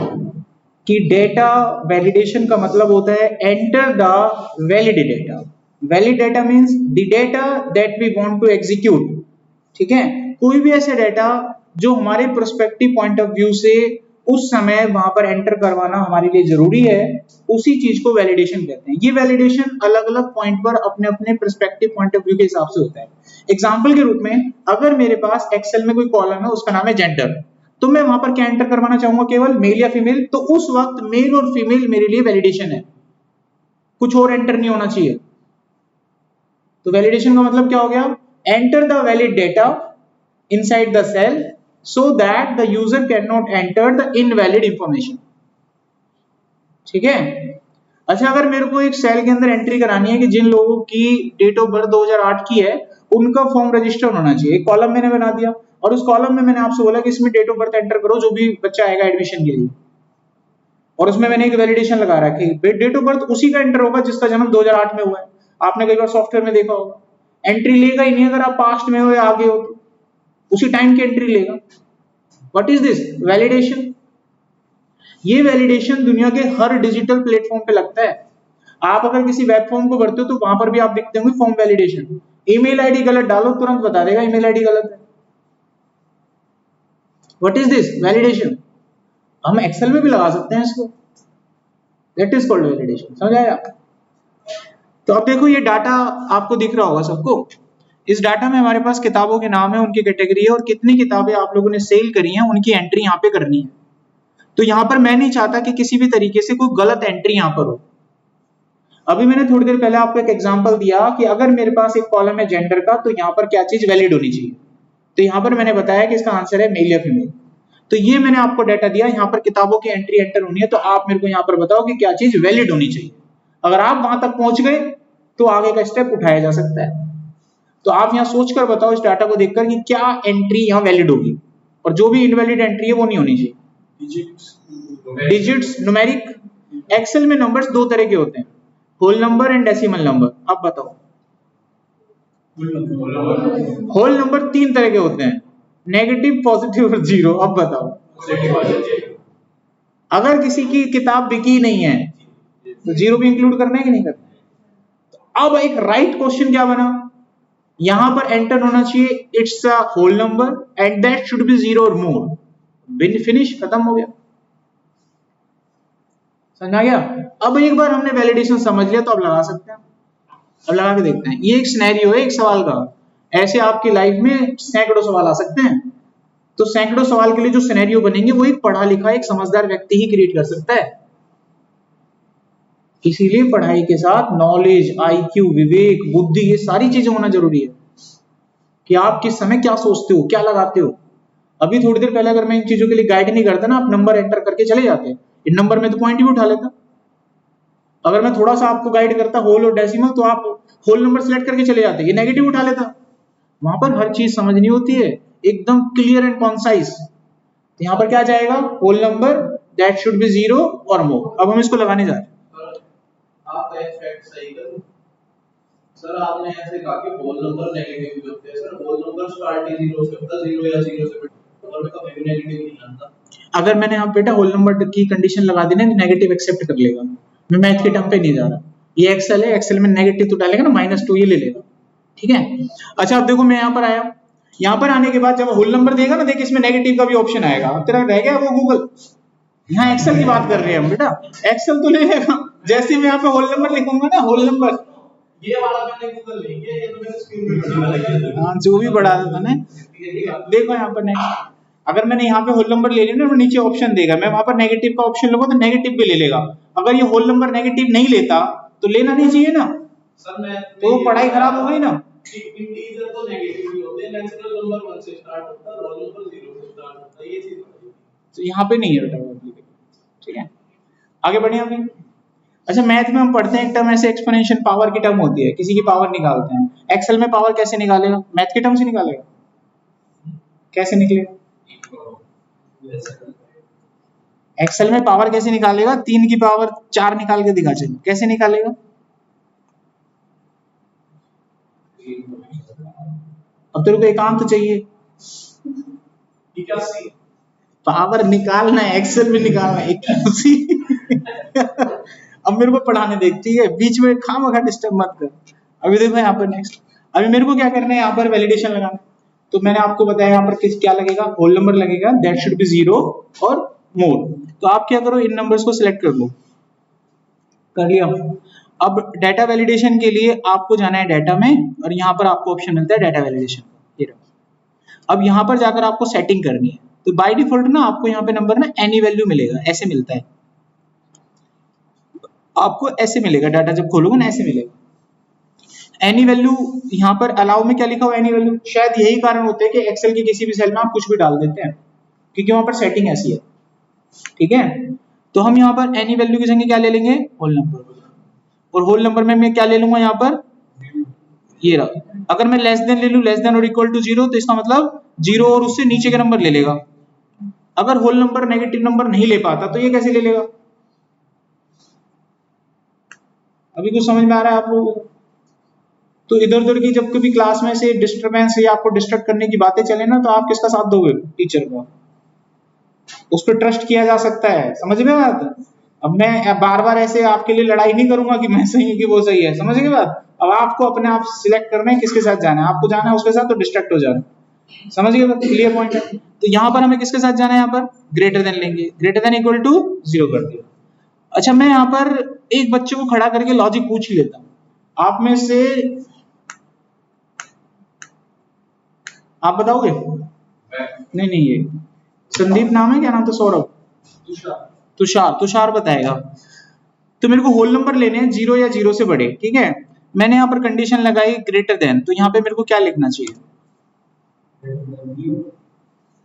कि डेटा वैलिडेशन का मतलब होता है enter the valid data. Valid data means the data that we want to execute, ठीक है। कोई भी ऐसे डेटा जो हमारे प्रोस्पेक्टिव पॉइंट ऑफ व्यू से उस समय वहां पर एंटर करवाना हमारे लिए जरूरी है, उसी चीज को वैलिडेशन कहते हैं। ये वैलिडेशन अलग अलग पॉइंट पर अपने अपने प्रोस्पेक्टिव पॉइंट ऑफ व्यू के हिसाब से होता है। एग्जांपल के रूप में अगर मेरे पास एक्सेल में कोई कॉलम है, उसका नाम है जेंडर, तो मैं वहां पर क्या एंटर करवाना चाहूंगा, केवल मेल या फीमेल, तो उस वक्त मेल और फीमेल मेरे लिए वैलिडेशन है, कुछ और एंटर नहीं होना चाहिए। तो वैलिडेशन का मतलब क्या हो गया, enter the valid data inside the cell so that the user cannot enter the invalid information, ठीक है। अच्छा, अगर मेरे को एक सेल के अंदर एंट्री करानी है कि जिन लोगों की डेट ऑफ बर्थ 2008 की है उनका फॉर्म रजिस्टर होना चाहिए, एक कॉलम मैंने बना दिया और उस कॉलम में मैंने आपसे बोला कि इसमें डेट ऑफ बर्थ एंटर करो जो भी बच्चा आएगा एडमिशन के लिए, और उसमें मैंने एक वैलिडेशन लगा रखी है डेट ऑफ बर्थ उसी का एंटर होगा जिसका जन्म 2008 में हुआ है। आपने कई बार सॉफ्टवेयर में देखा होगा, एंट्री लेगा ही नहीं अगर आप पास्ट में हो या आगे हो, तो उसी टाइम की एंट्री लेगा। What is this, validation. ये वैलिडेशन दुनिया के हर डिजिटल प्लेटफॉर्म पे लगता है। आप अगर किसी वेब फॉर्म को भरते हो तो वहां पर भी आप देखते होंगे फॉर्म वैलिडेशन। ईमेल आईडी गलत डालो तुरंत बता देगा ईमेल आईडी गलत है। What is this, validation. हम एक्सेल में भी लगा सकते हैं इसको, दैट इज कॉल्ड वैलिडेशन। समझ आया। तो अब देखो ये डाटा आपको दिख रहा होगा सबको, इस डाटा में हमारे पास किताबों के नाम है, उनकी कैटेगरी है और कितनी किताबें आप लोगों ने सेल करी हैं उनकी एंट्री यहाँ पे करनी है। तो यहाँ पर मैं नहीं चाहता कि किसी भी तरीके से कोई गलत एंट्री यहाँ पर हो। अभी मैंने थोड़ी देर पहले आपको एक एग्जांपल दिया कि अगर मेरे पास एक कॉलम है जेंडर का, तो यहाँ पर क्या चीज वैलिड होनी चाहिए। तो यहाँ पर मैंने बताया कि इसका आंसर है मेल या फीमेल। तो ये मैंने आपको डाटा दिया, यहाँ पर किताबों की एंट्री एंटर होनी है, तो आप मेरे को यहाँ पर बताओ कि क्या चीज वैलिड होनी चाहिए। अगर आप वहां तक पहुंच गए तो आगे का स्टेप उठाया जा सकता है। तो आप यहाँ सोचकर बताओ इस डाटा को देखकर कि क्या एंट्री यहाँ वैलिड होगी, और जो भी इनवैलिड एंट्री है वो नहीं होनी चाहिए। Digits, numeric. एक्सेल में नंबर्स दो तरह के होते हैं, whole number and decimal number. अब बताओ, होल नंबर तीन तरह के होते हैं, नेगेटिव, पॉजिटिव और जीरो। अब बताओ, अगर किसी की किताब बिकी नहीं है तो जीरो भी इंक्लूड करना है कि नहीं करना? तो अब एक राइट क्वेश्चन क्या बना, यहां पर एंटर होना चाहिए it's a whole number and that should be zero or more. Bin finish, खत्म हो गया। समझा गया? अब एक बार हमने वैलिडेशन समझ लिया तो अब लगा सकते हैं। अब लगा के देखते हैं। ये एक सिनेरियो है एक सवाल का, ऐसे आपकी लाइफ में सैकड़ों सवाल आ सकते हैं। तो सैकड़ों सवाल के लिए जो सिनेरियो बनेंगे वो एक पढ़ा लिखा एक समझदार व्यक्ति ही क्रिएट कर सकता है। इसीलिए पढ़ाई के साथ नॉलेज, आईक्यू, विवेक, बुद्धि, ये सारी चीजें होना जरूरी है कि आप किस समय क्या सोचते हो, क्या लगाते हो। अभी थोड़ी देर पहले अगर मैं इन चीजों के लिए गाइड नहीं करता ना, आप नंबर एंटर करके चले जाते। इन नंबर में तो पॉइंट भी उठा लेता। अगर मैं थोड़ा सा आपको गाइड करता होल और डेसिमल, तो आप होल नंबर सिलेक्ट करके चले जाते, ये नेगेटिव उठा लेता। वहां पर हर चीज समझनी होती है, एकदम क्लियर एंड कॉन्साइज। तो यहाँ पर क्या जाएगा, whole number that should be zero or more. अब हम इसको लगाने जा रहे हैं। आप फैक्ट सही करो सर, आपने ऐसे कहा कि होल नंबर नेगेटिव भी होते हैं सर। होल नंबर स्टार्ट ही जीरो से होता है, जीरो या जीरो से नंबर में कभी भी नेगेटिव नहीं आता। अगर मैंने यहाँ बेटा होल नंबर की कंडीशन लगा दी ना, नेगेटिव एक्सेप्ट कर लेगा। मैं मैथ के टर्म पे नहीं जा रहा, ये एक्सेल है, एक्सेल में नेगेटिव तो डालेगा ना, -2 ये ले लेगा। ठीक है। अच्छा अब देखो मैं यहाँ पर आया, यहाँ पर आने के बाद जब होल नंबर देगा ना, देखिए इसमें नेगेटिव का भी ऑप्शन आएगा। अब तेरा रह गया वो गूगल, यहाँ एक्सेल की बात कर रहे हैं हम बेटा, एक्सेल तो ले लेगा। जैसे मैं यहाँ पे होल नंबर लिखूंगा ना, होल नंबर, ये वाला मैंने गूगल नहीं किया, ये तो मैंने स्क्रीन पे, हाँ जो भी बढ़ा था मैंने। देखो यहाँ पर नेक्स्ट, अगर मैंने यहाँ पे होल नंबर ले लिया ना, नीचे ऑप्शन देगा, मैं वहां पर नेगेटिव का ऑप्शन लूंगा तो नेगेटिव भी ले लेगा। अगर ये होल नंबर नेगेटिव नहीं लेता तो लेना नहीं चाहिए ना सर, मैं तो पढ़ाई खराब हो गई ना। इंटीजर तो नेगेटिव ही होते हैं, नेचुरल नंबर 1 से स्टार्ट होता है, रोल नंबर 0 से स्टार्ट होता है, ये चीज तो यहाँ पे नहीं है बेटा। ठीक है, आगे बढ़े अभी। अच्छा मैथ में हम पढ़ते हैं एक टर्म ऐसे एक्सपोनेंशियल पावर की टर्म होती है, किसी की पावर निकालते हैं। एक्सेल में पावर कैसे निकालेगा, मैथ के टर्म से निकालेगा, कैसे निकलेगा? एक्सेल में पावर कैसे निकालेगा, 3 की पावर 4 निकाल के दिखा, चलो कैसे निकालेगा? अब तेरे को एकांत चाहिए, पावर निकालना है, एक्सेल में निकालना है 81। अब मेरे को पढ़ाने देख, ठीक है, बीच में खामखा डिस्टर्ब मत कर। अभी देखो यहाँ पर नेक्स्ट, अभी मेरे को क्या करना है, यहाँ पर वैलिडेशन लगाना। तो मैंने आपको बताया यहाँ पर किस क्या लगेगा, होल नंबर लगेगा, that should be zero or मोर। तो आप क्या करो, इन नंबर्स को सिलेक्ट कर लो, कर लिया। अब डाटा वैलिडेशन के लिए आपको जाना है डाटा में, और यहाँ पर आपको ऑप्शन मिलता है डाटा वैलिडेशन। अब यहाँ पर जाकर आपको सेटिंग करनी है। तो बाय डिफॉल्ट ना आपको यहाँ पे नंबर ना एनी वैल्यू मिलेगा, ऐसे मिलता है आपको, ऐसे मिलेगा डाटा जब खोलोगे ना, ऐसे मिलेगा एनी वैल्यू। यहाँ पर अलाउ में क्या लिखा हुआ, एनी वैल्यू। शायद यही कारण होता है कि एक्सेल की किसी भी सेल में आप कुछ भी डाल देते हैं, क्योंकि वहां पर सेटिंग ऐसी है। ठीक है, तो हम यहाँ पर एनी वैल्यू की जगह क्या ले लेंगे, होल नंबर। और होल नंबर में मैं क्या ले लूंगा यहाँ पर, ये रहा। अगर मैं लेस देन ले लूं, लेस देन और इक्वल टू 0, तो इसका मतलब 0 और उससे नीचे के नंबर ले लेगा। अगर होल नंबर नेगेटिव नंबर नहीं ले पाता तो ये कैसे ले लेगा? अभी कुछ समझ में आ रहा है आप लोगों को? तो इधर उधर की जब कभी क्लास में से डिस्टर्बेंस या आपको डिस्टर्ब करने की बातें चले ना, तो आप किसका साथ दोगे, टीचर का। उस पर ट्रस्ट किया जा सकता है, समझ में बात? अब मैं बार बार ऐसे आपके लिए लड़ाई नहीं करूंगा कि मैं सही हूं कि वो सही है, समझ गए बात? अब आपको अपने आप सिलेक्ट करना है किसके साथ जाना है, आपको जाना है उसके साथ तो डिस्ट्रैक्ट हो जाना, समझ गए बात? क्लियर पॉइंट है। तो यहाँ पर हमें किसके साथ जाना है, यहाँ पर ग्रेटर देन लेंगे, ग्रेटर देन इक्वल टू 0 कर दिया। अच्छा मैं यहाँ पर एक बच्चे को खड़ा करके लॉजिक पूछ ही लेता हूँ, आप में से आप बताओगे? नहीं नहीं, ये संदीप नाम है, क्या नाम था? सौरभ? तुषार। तुषार बताएगा। तो मेरे को होल नंबर लेने हैं 0 या 0 से बड़े, ठीक है। मैंने यहाँ पर कंडीशन लगाई ग्रेटर देन, तो यहाँ पे मेरे को क्या लिखना चाहिए?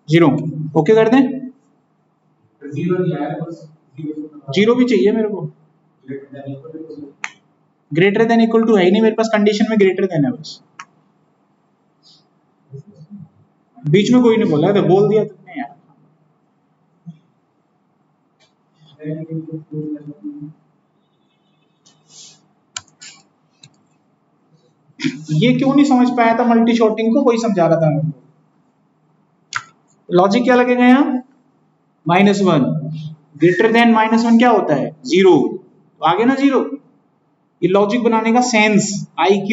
0। ओके कर दें? 0 भी चाहिए मेरे को। ग्रेटर देन इक्वल टू है ही नहीं मेरे पास, कंडीशन में ग्रेटर देन है बस। बीच में कोई नहीं बोला तो बोल दिया तुमने यार। ये क्यों नहीं समझ पाया था मल्टी शॉर्टिंग को? कोई समझा रहा था मेरे को। लॉजिक क्या लगेगा यहाँ? -1 ग्रेटर देन -1 क्या होता है? 0। तो आगे ना 0। ये लॉजिक बनाने का सेंस, IQ,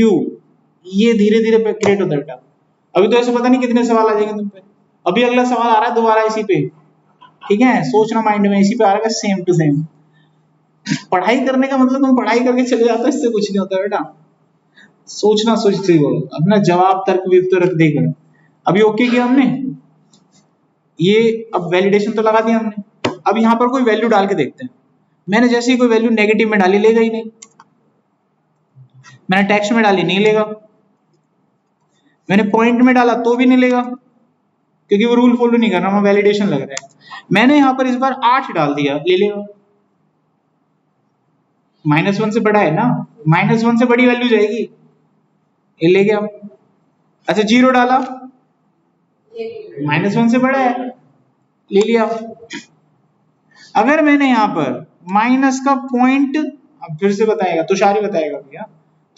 ये धीरे धीरे क्रिएट होता है बेटा। अभी तो ऐसे पता नहीं कितने सवाल आ जाएंगे तुम पे। अभी अगला सवाल आ रहा है दोबारा इसी पे, ठीक है। सोचना माइंड में, इसी पे आ रहा है सेम टू सेम। पढ़ाई करने का मतलब तुम पढ़ाई करके चले जाते हो, इससे कुछ नहीं होता बेटा। सोचना सोचते हो, अपना जवाब तर्क वितर्क देकर। अभी ओके किया हमने ये, अब वैलिडेशन तो लगा दिया हमने। अब यहाँ पर कोई वैल्यू डाल के देखते हैं। मैंने जैसे ही कोई वैल्यू नेगेटिव में डाली, लेगा ही नहीं। मैंने टेक्स्ट में डाली, नहीं लेगा। मैंने पॉइंट में डाला तो भी नहीं लेगा, क्योंकि वो रूल फॉलो नहीं कर रहा, वैलिडेशन लग रहा है। मैंने यहाँ पर इस बार 8 डाल दिया, ले लेगा। -1 से बड़ा है ना, -1 से बड़ी वैल्यू जाएगी, ये ले गया। अच्छा 0 डाला, -1 से बड़ा है, ले लिया। अगर मैंने यहाँ पर माइनस का पॉइंट, अब फिर से बताएगा, तुषार ही बताएगा भैया,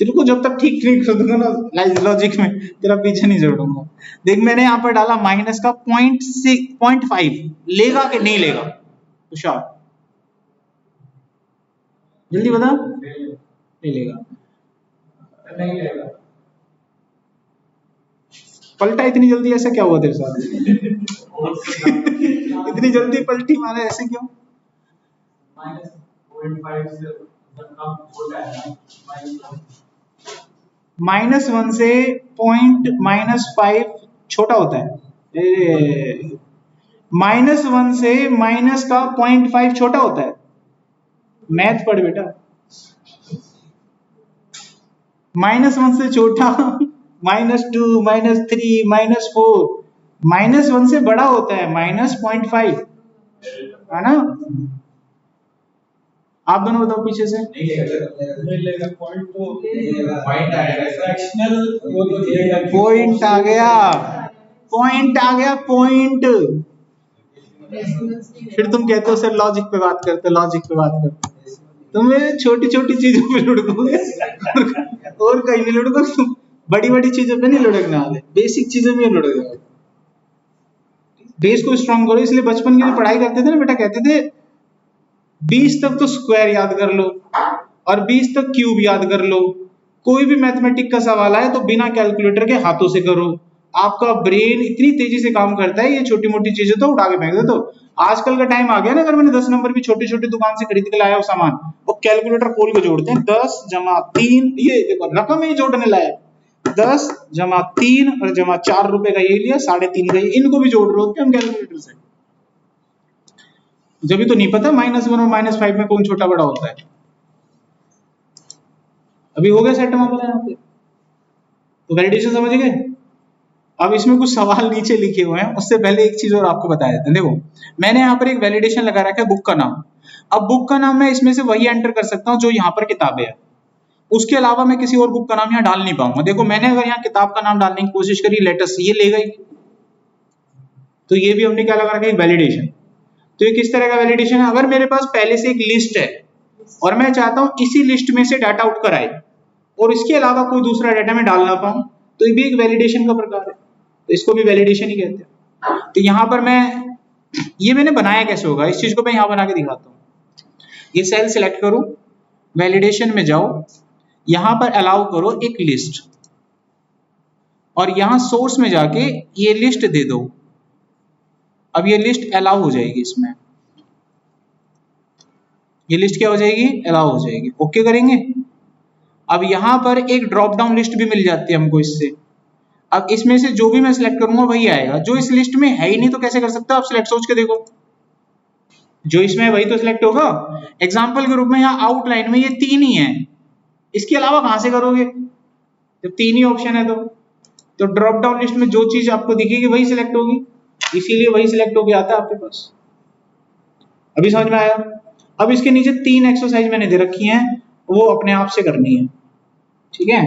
तेरे को जब तक ठीक नहीं कर दूंगा ना लॉजिक में, तेरा पीछे नहीं जोड़ूंगा। देख मैंने यहाँ पर डाला माइनस का 0.5, लेगा कि नहीं लेगा? तुषार जल्दी बता। नहीं लेगा। नहीं लेगा। पलटा इतनी जल्दी, ऐसा क्या हुआ तेरे साथ? इतनी जल्दी पलटी मारे, ऐसे क्यों? -0.5 से -1 से -5 छोटा होता है। -1 से माइनस का 0.5 छोटा होता है। मैथ पढ़ बेटा। -1 से छोटा -2, -3, -4, -1 से बड़ा होता है -0.5, है ना? आप दोनों बताओ पीछे से। पॉइंट आ गया, पॉइंट आ गया, पॉइंट। फिर तुम कहते हो सर लॉजिक पे बात करते, लॉजिक पे बात करते। तुम्हें छोटी छोटी चीजों पे लुढ़कोगे और कहीं नहीं लुढ़कोगे तुम। बड़ी बड़ी चीजों पे नहीं लुढ़कने वाले, बेसिक चीजों में लुढ़क जाओगे। बेस को स्ट्रॉन्ग करो। इसलिए बचपन की पढ़ाई करते थे ना बेटा, कहते थे 20 तक तो स्क्वायर याद कर लो और 20 तक क्यूब याद कर लो। कोई भी मैथमेटिक का सवाल आए तो बिना कैलकुलेटर के हाथों से करो। आपका ब्रेन इतनी तेजी से काम करता है, ये छोटी मोटी चीजें तो उठा के फेंक दो। तो आजकल का टाइम आ गया ना, अगर मैंने 10 नंबर भी छोटी छोटी दुकान से खरीद के लाया हो सामान, वो कैलकुलेटर खोल के जोड़ते हैं। 10 जमा 3, ये देखो रकम ही जोड़ने लाया, 10 जमा 3 और जमा 4 रुपए का ये लिया, 3.5 का ये, इनको भी जोड़ रहे होते हैं हम कैलकुलेटर से। जब भी तो नहीं पता -1 और -5 में कौन छोटा बड़ा होता है। अभी हो गया सेट मामला यहाँ पे, तो वैलिडेशन समझ गए। अब इसमें कुछ सवाल नीचे लिखे हुए हैं, उससे पहले एक चीज और आपको बता देते हैं। देखो मैंने यहाँ पर एक वैलिडेशन लगा रखा है बुक का नाम। अब बुक का नाम मैं इसमें से वही एंटर कर सकता हूँ जो यहाँ पर किताबें है, उसके अलावा मैं किसी और बुक का नाम यहाँ डाल नहीं पाऊंगा। देखो मैंने अगर यहाँ किताब का नाम डालने की कोशिश करी, लेटेस्ट, ये ले गई, तो ये भी हमने क्या लगा रखा है, वैलिडेशन। तो ये किस तरह का वैलिडेशन है? अगर मेरे पास पहले से एक लिस्ट है और मैं चाहता हूं इसी लिस्ट में से डाटा आउट कराए और इसके अलावा कोई दूसरा डाटा मैं डाल ना पाऊं, तो ये भी एक वैलिडेशन का प्रकार है, तो इसको भी वैलिडेशन ही कहते हैं। तो यहां पर मैं, ये मैंने बनाया कैसे होगा, इस चीज को मैं यहां बना के दिखाता हूं। ये सेल सिलेक्ट करो, वैलिडेशन में जाओ, यहां पर अलाउ करो एक लिस्ट और यहां सोर्स में जाके ये लिस्ट दे दो। अब ये लिस्ट अलाउ हो जाएगी, इसमें ये लिस्ट क्या हो जाएगी, अलाउ हो जाएगी। ओके करेंगे। अब यहां पर एक ड्रॉप डाउन लिस्ट भी मिल जाती है हमको इससे। अब इसमें से जो भी मैं सिलेक्ट करूंगा वही आएगा, जो इस लिस्ट में है ही नहीं तो कैसे कर सकते हो आप सिलेक्ट, सोच के देखो। जो इसमें है वही तो सिलेक्ट होगा। एग्जाम्पल के रूप में यहाँ आउटलाइन में ये 3 ही है, इसके अलावा कहां से करोगे जब 3 ही ऑप्शन है तो ड्रॉप डाउन लिस्ट में जो चीज आपको दिखेगी वही सिलेक्ट होगी, इसीलिए वही सिलेक्ट होके आता है आपके पास। अभी समझ में आया? अब इसके नीचे 3 एक्सरसाइज मैंने दे रखी हैं, वो अपने आप से करनी है, ठीक है।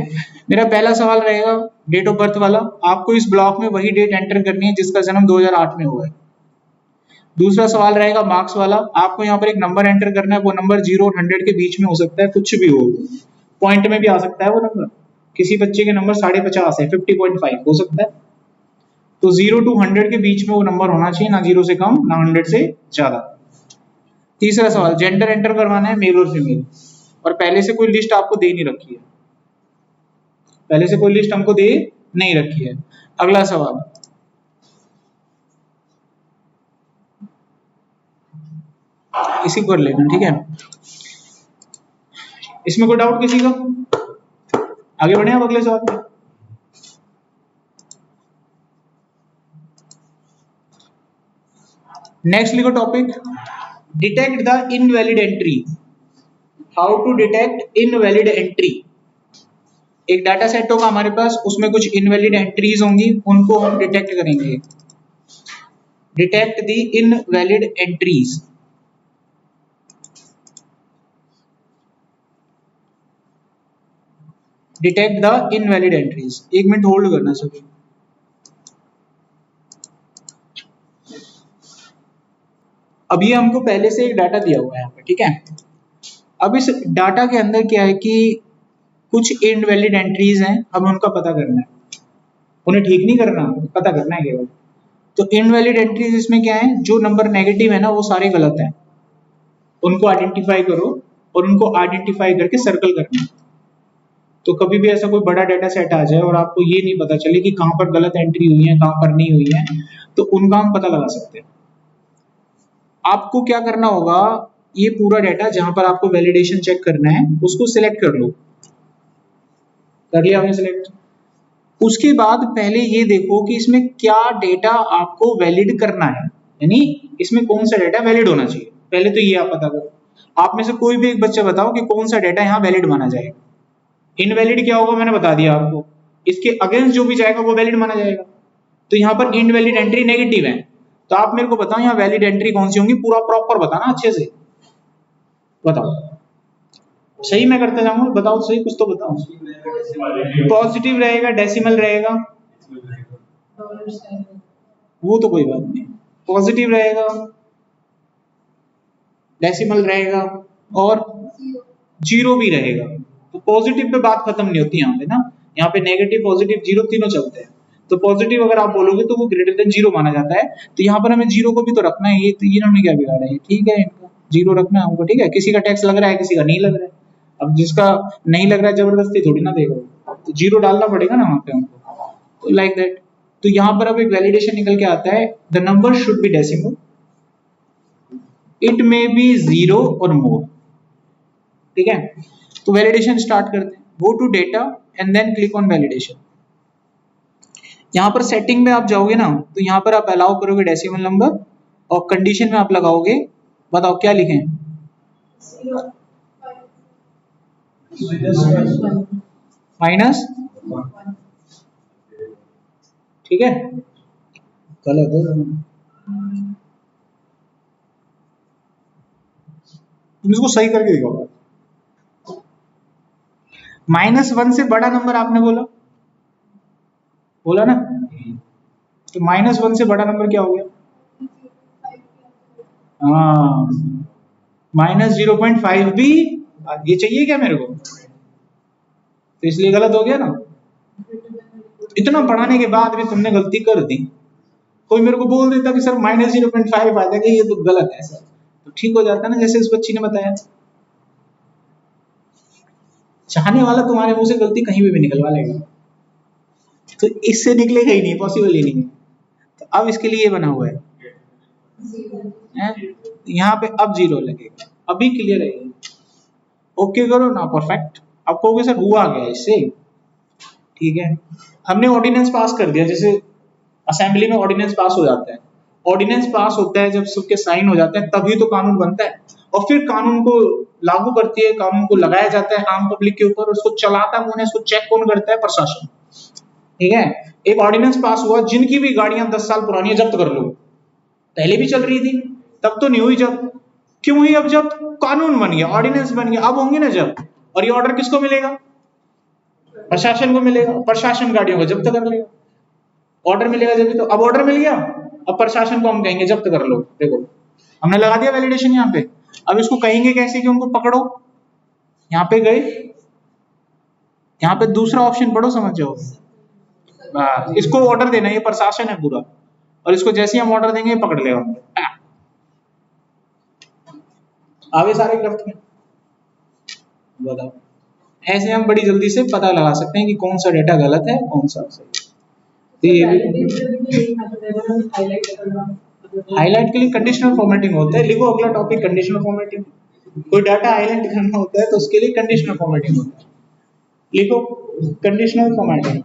मेरा पहला सवाल रहेगा डेट ऑफ बर्थ वाला, आपको इस ब्लॉक में वही डेट एंटर करनी है जिसका जन्म 2008 में हुआ है। दूसरा सवाल रहेगा मार्क्स वाला, आपको यहाँ पर एक नंबर एंटर करना है, वो नंबर 0 और 100 के बीच में हो सकता है, कुछ भी हो, पॉइंट में भी आ सकता है वो नंबर, किसी बच्चे के नंबर 50.5 है 50.5 हो सकता है, तो 0 to 100 के बीच में वो नंबर होना चाहिए, ना 0 से कम ना 100 से ज्यादा। तीसरा सवाल जेंडर एंटर करवाना है, मेल और फीमेल, और पहले से कोई लिस्ट आपको दे नहीं रखी है, पहले से कोई लिस्ट हमको दे नहीं रखी है। अगला सवाल इसी को कर लेना, ठीक है। इसमें कोई डाउट किसी का? आगे बढ़े आप अगले सवाल पे। नेक्स्ट लिखो topic, detect the invalid entry. How to detect invalid entry. एक डाटा सेट होगा हमारे पास, उसमें कुछ इनवैलिड एंट्रीज होंगी, उनको हम डिटेक्ट करेंगे। Detect the invalid entries. Detect the invalid entries. 1 minute hold करना सभी। अब ये हमको पहले से एक डाटा दिया हुआ है यहाँ पे, ठीक है। अब इस डाटा के अंदर क्या है कि कुछ इनवैलिड एंट्रीज हैं, हमें उनका पता करना है, उन्हें ठीक नहीं करना, पता करना है केवल। तो इनवैलिड एंट्रीज इसमें क्या है, जो नंबर नेगेटिव है ना वो सारे गलत हैं, उनको आइडेंटिफाई करो और उनको आइडेंटिफाई करके सर्कल करना। तो कभी भी ऐसा कोई बड़ा डाटा सेट आ जाए और आपको ये नहीं पता चले कि कहां पर गलत एंट्री हुई है कहां पर नहीं हुई है, तो उनका हम पता लगा सकते हैं। आपको क्या करना होगा, ये पूरा डाटा जहां पर आपको वैलिडेशन चेक करना है उसको सिलेक्ट कर लो। कर लिया हमने सिलेक्ट। उसके बाद पहले ये देखो कि इसमें क्या डेटा आपको वैलिड करना है, यानी इसमें कौन सा डेटा वैलिड होना चाहिए, पहले तो ये आप पता करो। आप में से कोई भी एक बच्चा बताओ कि कौन सा डेटा यहाँ वैलिड माना जाएगा। इनवैलिड क्या होगा मैंने बता दिया आपको, इसके अगेंस्ट जो भी जाएगा वो वैलिड माना जाएगा। तो यहाँ पर इनवैलिड एंट्री नेगेटिव है, तो आप मेरे को बताओ यहाँ वैलिड एंट्री कौन सी होंगी, पूरा प्रॉपर बताना अच्छे से, बताओ। सही मैं करते जाऊंगा, बताओ सही, कुछ तो बताओ। पॉजिटिव रहेगा, डेसिमल रहेगा, वो तो कोई बात नहीं, पॉजिटिव रहेगा, डेसिमल रहेगा और 0 भी रहेगा। तो पॉजिटिव पे बात खत्म नहीं होती यहाँ पे ना, यहाँ पे नेगेटिव पॉजिटिव 0 तीनों चलते हैं। तो पॉजिटिव अगर आप बोलोगे तो वो ग्रेटर देन 0 माना जाता है, तो यहाँ पर हमें 0 को भी तो रखना है, ये तो इन्होंने क्या बिगाड़ा है, ठीक है इनका 0 रखना है हमको, ठीक है। किसी का टैक्स लग रहा है किसी का नहीं लग रहा है, अब जिसका नहीं लग रहा है जबरदस्ती थोड़ी ना देगा, तो 0 डालना पड़ेगा ना वहां पे हमको, तो लाइक दैट। तो यहाँ पर अब एक वैलिडेशन निकल के आता है, the number should be decimal, it may be 0 और मोर, ठीक है। तो वैलिडेशन स्टार्ट करते हैं, go to data and then click on validation. यहाँ पर सेटिंग में आप जाओगे ना, तो यहाँ पर आप अलाउ करोगे डेसिमल नंबर और कंडीशन में आप लगाओगे, बताओ क्या लिखें, माइनस, ठीक है, गलत है, तुम इसको सही करके दिखाओ। -1 से बड़ा नंबर आपने बोला ना, तो -1 से बड़ा नंबर क्या हो गया, हाँ -0.5 भी, ये चाहिए क्या मेरे को, तो इसलिए गलत हो गया ना। इतना पढ़ाने के बाद भी तुमने गलती कर दी, कोई मेरे को बोल देता कि सर -0.5 आ जाएगा, ये तो गलत है सर, तो ठीक हो जाता ना, जैसे इस बच्ची ने बताया। चाहने वाला तुम्हारे मुंह से गलती कहीं भी निकलवा लेगा, तो इससे निकलेगा ही नहीं, पॉसिबल ही नहीं। तो अब इसके लिए ये बना हुआ है, यहाँ पे अब 0 लगेगा, अभी क्लियर है। ओके करो ना, परफेक्ट। अब कहोगे सर हुआ गया इससे, ठीक है, हमने ऑर्डिनेंस पास कर दिया, जैसे असेंबली में ऑर्डिनेंस पास हो जाता है, ऑर्डिनेंस पास होता है जब सबके साइन हो जाते हैं तभी तो कानून बनता है, और फिर कानून को लागू करती है, कानून को लगाया जाता है आम पब्लिक के ऊपर, उसको चलाता कौन है, उसको चेक कौन करता है, प्रशासन। ठीक है, एक ऑर्डिनेंस पास हुआ, जिनकी भी गाड़ियां 10 साल पुरानी है जब्त कर लो, पहले भी चल रही थी तब तो नहीं हुई जब्त, क्यों हुई अब जब्त, कानून बन गया, ऑर्डिनेंस बन गया, अब होंगी ना जब्त, और ये ऑर्डर किसको मिलेगा, प्रशासन को मिलेगा, प्रशासन गाड़ियों को जब्त कर लेगा, ऑर्डर मिलेगा जब तो, अब ऑर्डर मिल गया, अब प्रशासन को हम कहेंगे जब्त कर लो, देखो हमने लगा दिया वैलिडेशन यहाँ पे, अब इसको कहेंगे कैसे कि उनको पकड़ो, यहाँ पे गए, यहाँ पे दूसरा ऑप्शन पढ़ो समझ जाओ, इसको ऑर्डर देना, ये प्रशासन है पूरा, और इसको जैसे ही हम ऑर्डर देंगे पकड़ लेगा, आगे सारे गिरफ्त में, बताओ, ऐसे हम बड़ी जल्दी से पता लगा सकते हैं कि कौन सा डेटा गलत है कौन सा सही। हाईलाइट के लिए कंडीशनल फॉर्मेटिंग होता है, लिखो अगला टॉपिक कंडीशनल फॉर्मेटिंग, कोई डाटा हाईलाइट करना होता है तो उसके लिए कंडीशनल फॉर्मेटिंग होता है, लिखो कंडीशनल फॉर्मेटिंग।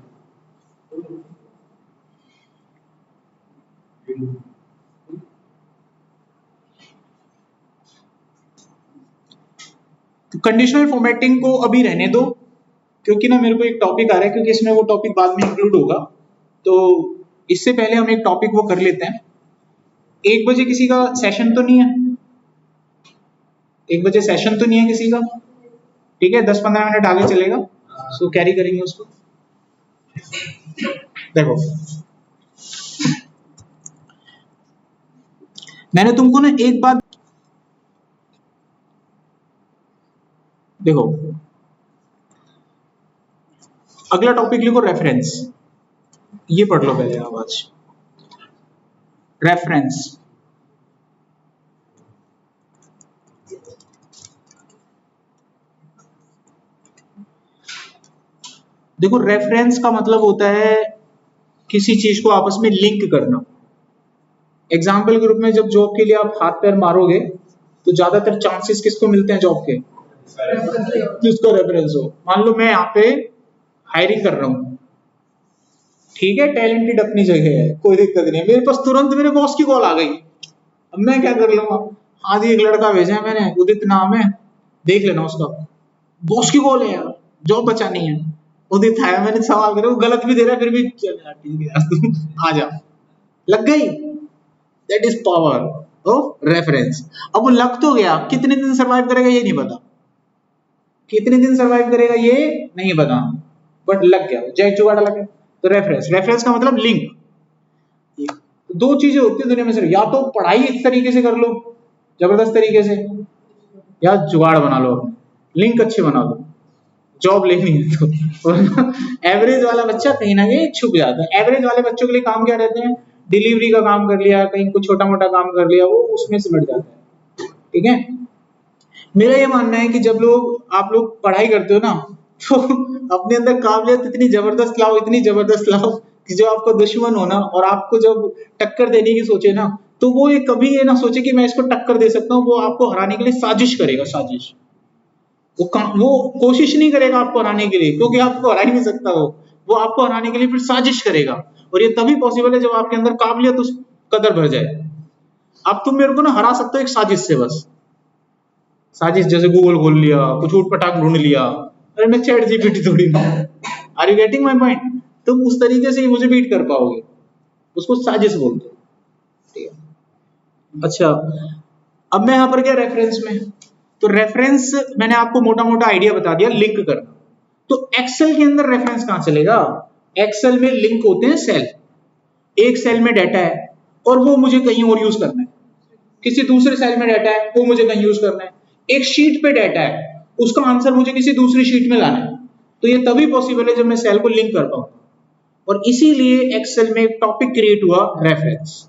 तो कंडीशनल फॉर्मेटिंग को अभी रहने दो, क्योंकि ना मेरे को एक टॉपिक आ रहा है, क्योंकि इसमें वो टॉपिक बाद में इंक्लूड होगा, तो इससे पहले हम एक टॉपिक वो कर लेते हैं। 1 बजे किसी का सेशन तो नहीं है, 1 बजे सेशन तो नहीं है किसी का, ठीक है, 10-15 मिनट आगे चलेगा, सो कैरी करेंगे उसको। देखो मैंने तुमको ना एक बात, देखो अगला टॉपिक लिखो रेफरेंस, ये पढ़ लो पहले आप आज, रेफरेंस। देखो रेफरेंस का मतलब होता है किसी चीज को आपस में लिंक करना। एग्जाम्पल के रूप में जब जॉब के लिए आप हाथ पैर मारोगे तो ज्यादातर चांसेस किसको मिलते हैं जॉब के, जिसको रेफरेंस हो। मान लो मैं यहाँ पे हायरिंग कर रहा हूँ, ठीक है, टैलेंटेड अपनी जगह है, कोई दिक्कत नहीं, मेरे पास तुरंत मेरे बॉस की कॉल आ गई, अब मैं क्या कर लूंगा, हाँ जी एक लड़का भेजा है मैंने, उदित नाम है, देख लेना उसका, बॉस की कॉल है यार, जॉब बचानी है, उदित आया, मैंने सवाल करे, वो गलत भी दे रहा है फिर भी चल यार ठीक है यार तुम आ जा, लग गई, that is power of reference. अब वो लग तो गया, कितने दिन सर्वाइव करेगा ये नहीं पता, कितने दिन सर्वाइव करेगा ये नहीं पता, बट लग गया, जैक जुगाड़ लग गया। तो रेफरेंस, रेफरेंस का मतलब लिंक। दो चीजें होती है दुनिया में, सर या तो पढ़ाई इस तरीके से कर लो जबरदस्त तरीके से, या जुगाड़ बना लो, लिंक अच्छे बना लो, जॉब लेनी है तो एवरेज वाला बच्चा कहीं ना कहीं छुप जाता है। एवरेज वाले बच्चों के लिए काम क्या रहते हैं, डिलीवरी का काम कर लिया, कहीं कुछ छोटा मोटा काम कर लिया, वो उसमें सिमट जाता है, ठीक है। मेरा ये मानना है कि जब आप लोग पढ़ाई करते हो ना, तो अपने अंदर काबिलियत इतनी जबरदस्त लाओ, इतनी जबरदस्त लाओ कि जो आपको दुश्मन हो ना, और आपको जब टक्कर देने की सोचे ना, तो वो ये कभी ये ना सोचे कि मैं इसको टक्कर दे सकता हूँ, वो आपको हराने के लिए साजिश करेगा, साजिश। वो कोशिश नहीं करेगा आपको हराने के लिए, क्योंकि आपको हरा ही नहीं सकता, वो आपको हराने के लिए फिर साजिश करेगा, और ये तभी पॉसिबल है जब आपके अंदर काबिलियत उस कदर भर जाए। अब तुम मेरे को ना हरा सकते हो एक साजिश से, बस साजिश, जैसे गूगल खोल लिया, कुछ उठपटांग ढूंढ लिया, अरे मैं चैट जीपीटी थोड़ी ना, are you getting my point. तुम उस तरीके से ही मुझे बीट कर पाओगे, उसको साजिश बोलते हैं, ठीक है। अच्छा, अब मैं यहाँ पर क्या, रेफरेंस में, तो रेफरेंस मैंने आपको मोटा मोटा आइडिया बता दिया, लिंक करना। तो एक्सेल के अंदर रेफरेंस कहां चलेगा, एक्सेल में लिंक होते हैं सेल, एक सेल में डाटा है और वो मुझे कहीं और यूज करना है, किसी दूसरे सेल में डाटा है वो मुझे कहीं यूज करना है, एक शीट पे डाटा है उसका आंसर मुझे किसी दूसरी शीट में लाना है, तो ये तभी पॉसिबल है जब मैं सेल को लिंक कर पाऊं, और इसीलिए एक्सेल में एक टॉपिक क्रिएट हुआ, रेफरेंस।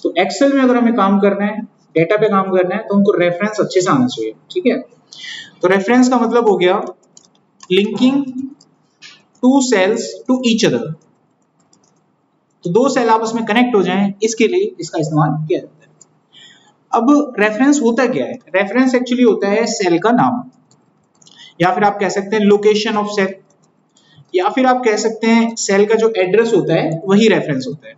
तो एक्सेल में अगर हमें काम करना है, डेटा पे काम करना है, तो उनको रेफरेंस अच्छे से आना चाहिए, ठीक है। तो रेफरेंस का मतलब हो गया linking to cells to each other, तो दो सेल आपस में कनेक्ट हो जाएं, इसके लिए इसका इस्तेमाल किया जाता है। अब रेफरेंस होता क्या है, रेफरेंस एक्चुअली होता है सेल का नाम, या फिर आप कह सकते हैं लोकेशन ऑफ सेल, या फिर आप कह सकते हैं सेल का जो एड्रेस होता है वही रेफरेंस होता है।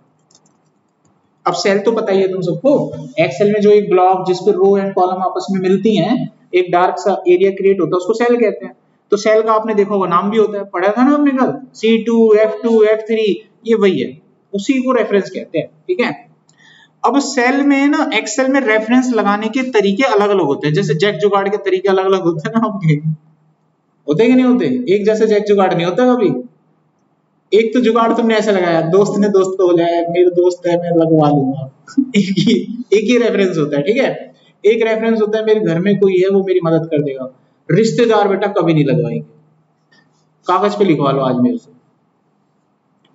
अब सेल तो पता ही है तुम सबको, एक्सेल में जो एक ब्लॉक जिस पर रो एंड कॉलम आपस में मिलती हैं, एक डार्क सा एरिया क्रिएट होता है, उसको सेल कहते हैं। तो सेल का आपने देखा होगा नाम भी होता है, पढ़ा था ना हमने कल, C2, F2, F3, ये वही है, उसी को रेफरेंस कहते हैं। ठीक है, अब सेल में ना, एक्सेल में रेफरेंस लगाने के तरीके अलग अलग होते हैं, जैसे जैक जुगाड़ के तरीके अलग अलग होते हैं ना आपके, होते कि नहीं होते? एक जैसे जैक जुगाड़ नहीं होता कभी। एक तो जुगाड़ तुमने ऐसा लगाया, दोस्त ने दोस्त को बोला मेरे दोस्त है मैं लगवा लूंगा एक ही रेफरेंस होता है। ठीक है, एक रेफरेंस होता है मेरे घर में कोई है वो मेरी मदद कर देगा। रिश्तेदार बेटा कभी नहीं लगवाएंगे, कागज पे लिखवा लो आज मेरे से।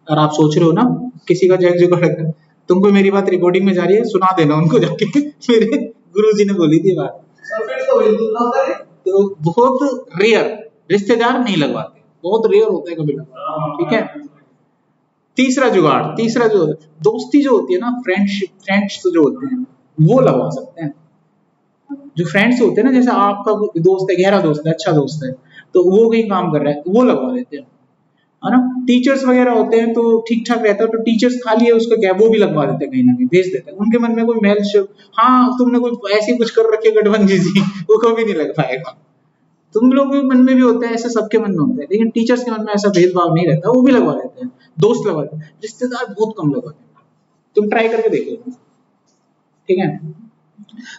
और आप सोच रहे हो ना किसी का जैक जुगाड़ है, तुमको मेरी बात रिकॉर्डिंग में जा रही है, सुना देना उनको जाके मेरे गुरुजी ने बोली थी बात। तो बहुत रेयर, रिश्तेदार नहीं लगवाते, बहुत रेयर होता है कभी लगवाते। ठीक है, तीसरा जुगाड़, तीसरा जो दोस्ती जो होती है ना, फ्रेंड्स जो होते हैं वो लगवा सकते हैं। जो फ्रेंड्स होते हैं ना, जैसे आपका दोस्त है, गहरा दोस्त है, अच्छा दोस्त है, तो वो कहीं काम कर रहा है, वो लगवा देते हैं, है ना। टीचर्स वगैरह होते हैं तो ठीक ठाक रहता है, तो टीचर्स खाली है उसका क्या, वो भी लगवा देते हैं, कहीं ना कहीं भेज देते हैं। उनके मन में कोई मेल हाँ तुमने कोई ऐसी कुछ कर रखी है गठबंधी जी वो कभी नहीं लग पाएगा। तुम लोगों के मन में भी होता है ऐसा, सबके मन में होता है, लेकिन टीचर्स के मन में ऐसा भेदभाव नहीं रहता, वो भी लगवा देते हैं। दोस्त लगवा देते हैं, रिश्तेदार बहुत कम लगवाते हैं, तुम ट्राई करके देख लो। ठीक है,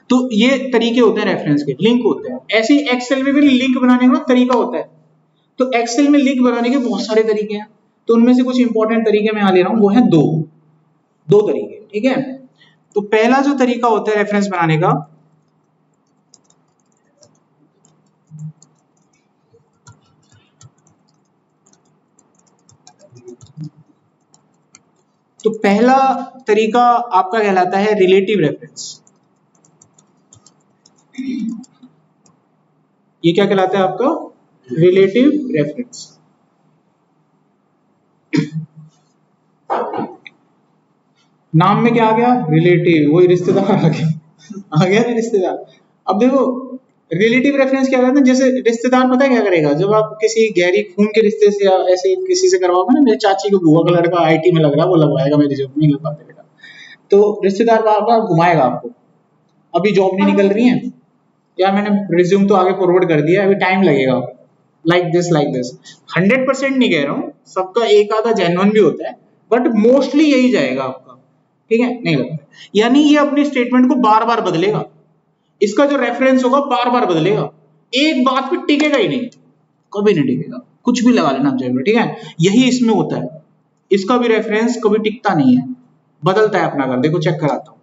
तो ये तरीके होते हैं रेफरेंस के, लिंक होते हैं। ऐसे ही एक्सेल में भी लिंक बनाने का तरीका होता है। तो एक्सेल में लिंक बनाने के बहुत सारे तरीके हैं, तो उनमें से कुछ इंपॉर्टेंट तरीके मैं यहाँ ले रहा हूँ, वो है दो तरीके। ठीक है, तो पहला जो तरीका होता है रेफरेंस बनाने का, तो पहला तरीका आपका कहलाता है रिलेटिव रेफरेंस। ये क्या कहलाता है आपका? Relative reference. नाम में क्या आ गया? रिलेटिव, वही रिश्तेदार आ गया ना रिश्तेदार। अब देखो रिलेटिव रेफरेंस क्या कहते हैं, जैसे रिश्तेदार पता है क्या करेगा, जब आप किसी गहरी खून के रिश्ते से या ऐसे किसी से करवाओगे ना, मेरी चाची को बुआ का लड़का आईटी में लग रहा है, वो लगवाएगा, मेरी जॉब नहीं लग पाते बेटा, तो रिश्तेदार बार बार घुमाएगा आपको, अभी जॉब नहीं निकल रही है यार, मैंने रिज्यूम तो आगे फॉरवर्ड कर दिया, अभी टाइम लगेगा, लाइक दिस 100% नहीं कह रहा हूँ, सबका एक आधा जेन्युइन भी होता है, बट मोस्टली यही जाएगा आपका। ठीक है, नहीं लगता, यानी ये अपनी स्टेटमेंट को बार बार बदलेगा, इसका जो रेफरेंस होगा बार बार बदलेगा, एक बात पे टिकेगा ही नहीं, कभी नहीं टिकेगा, कुछ भी लगा लेना आप जगह। ठीक है, यही इसमें होता है, इसका भी रेफरेंस कभी टिकता नहीं है, बदलता है अपना घर। देखो चेक कराता हूं,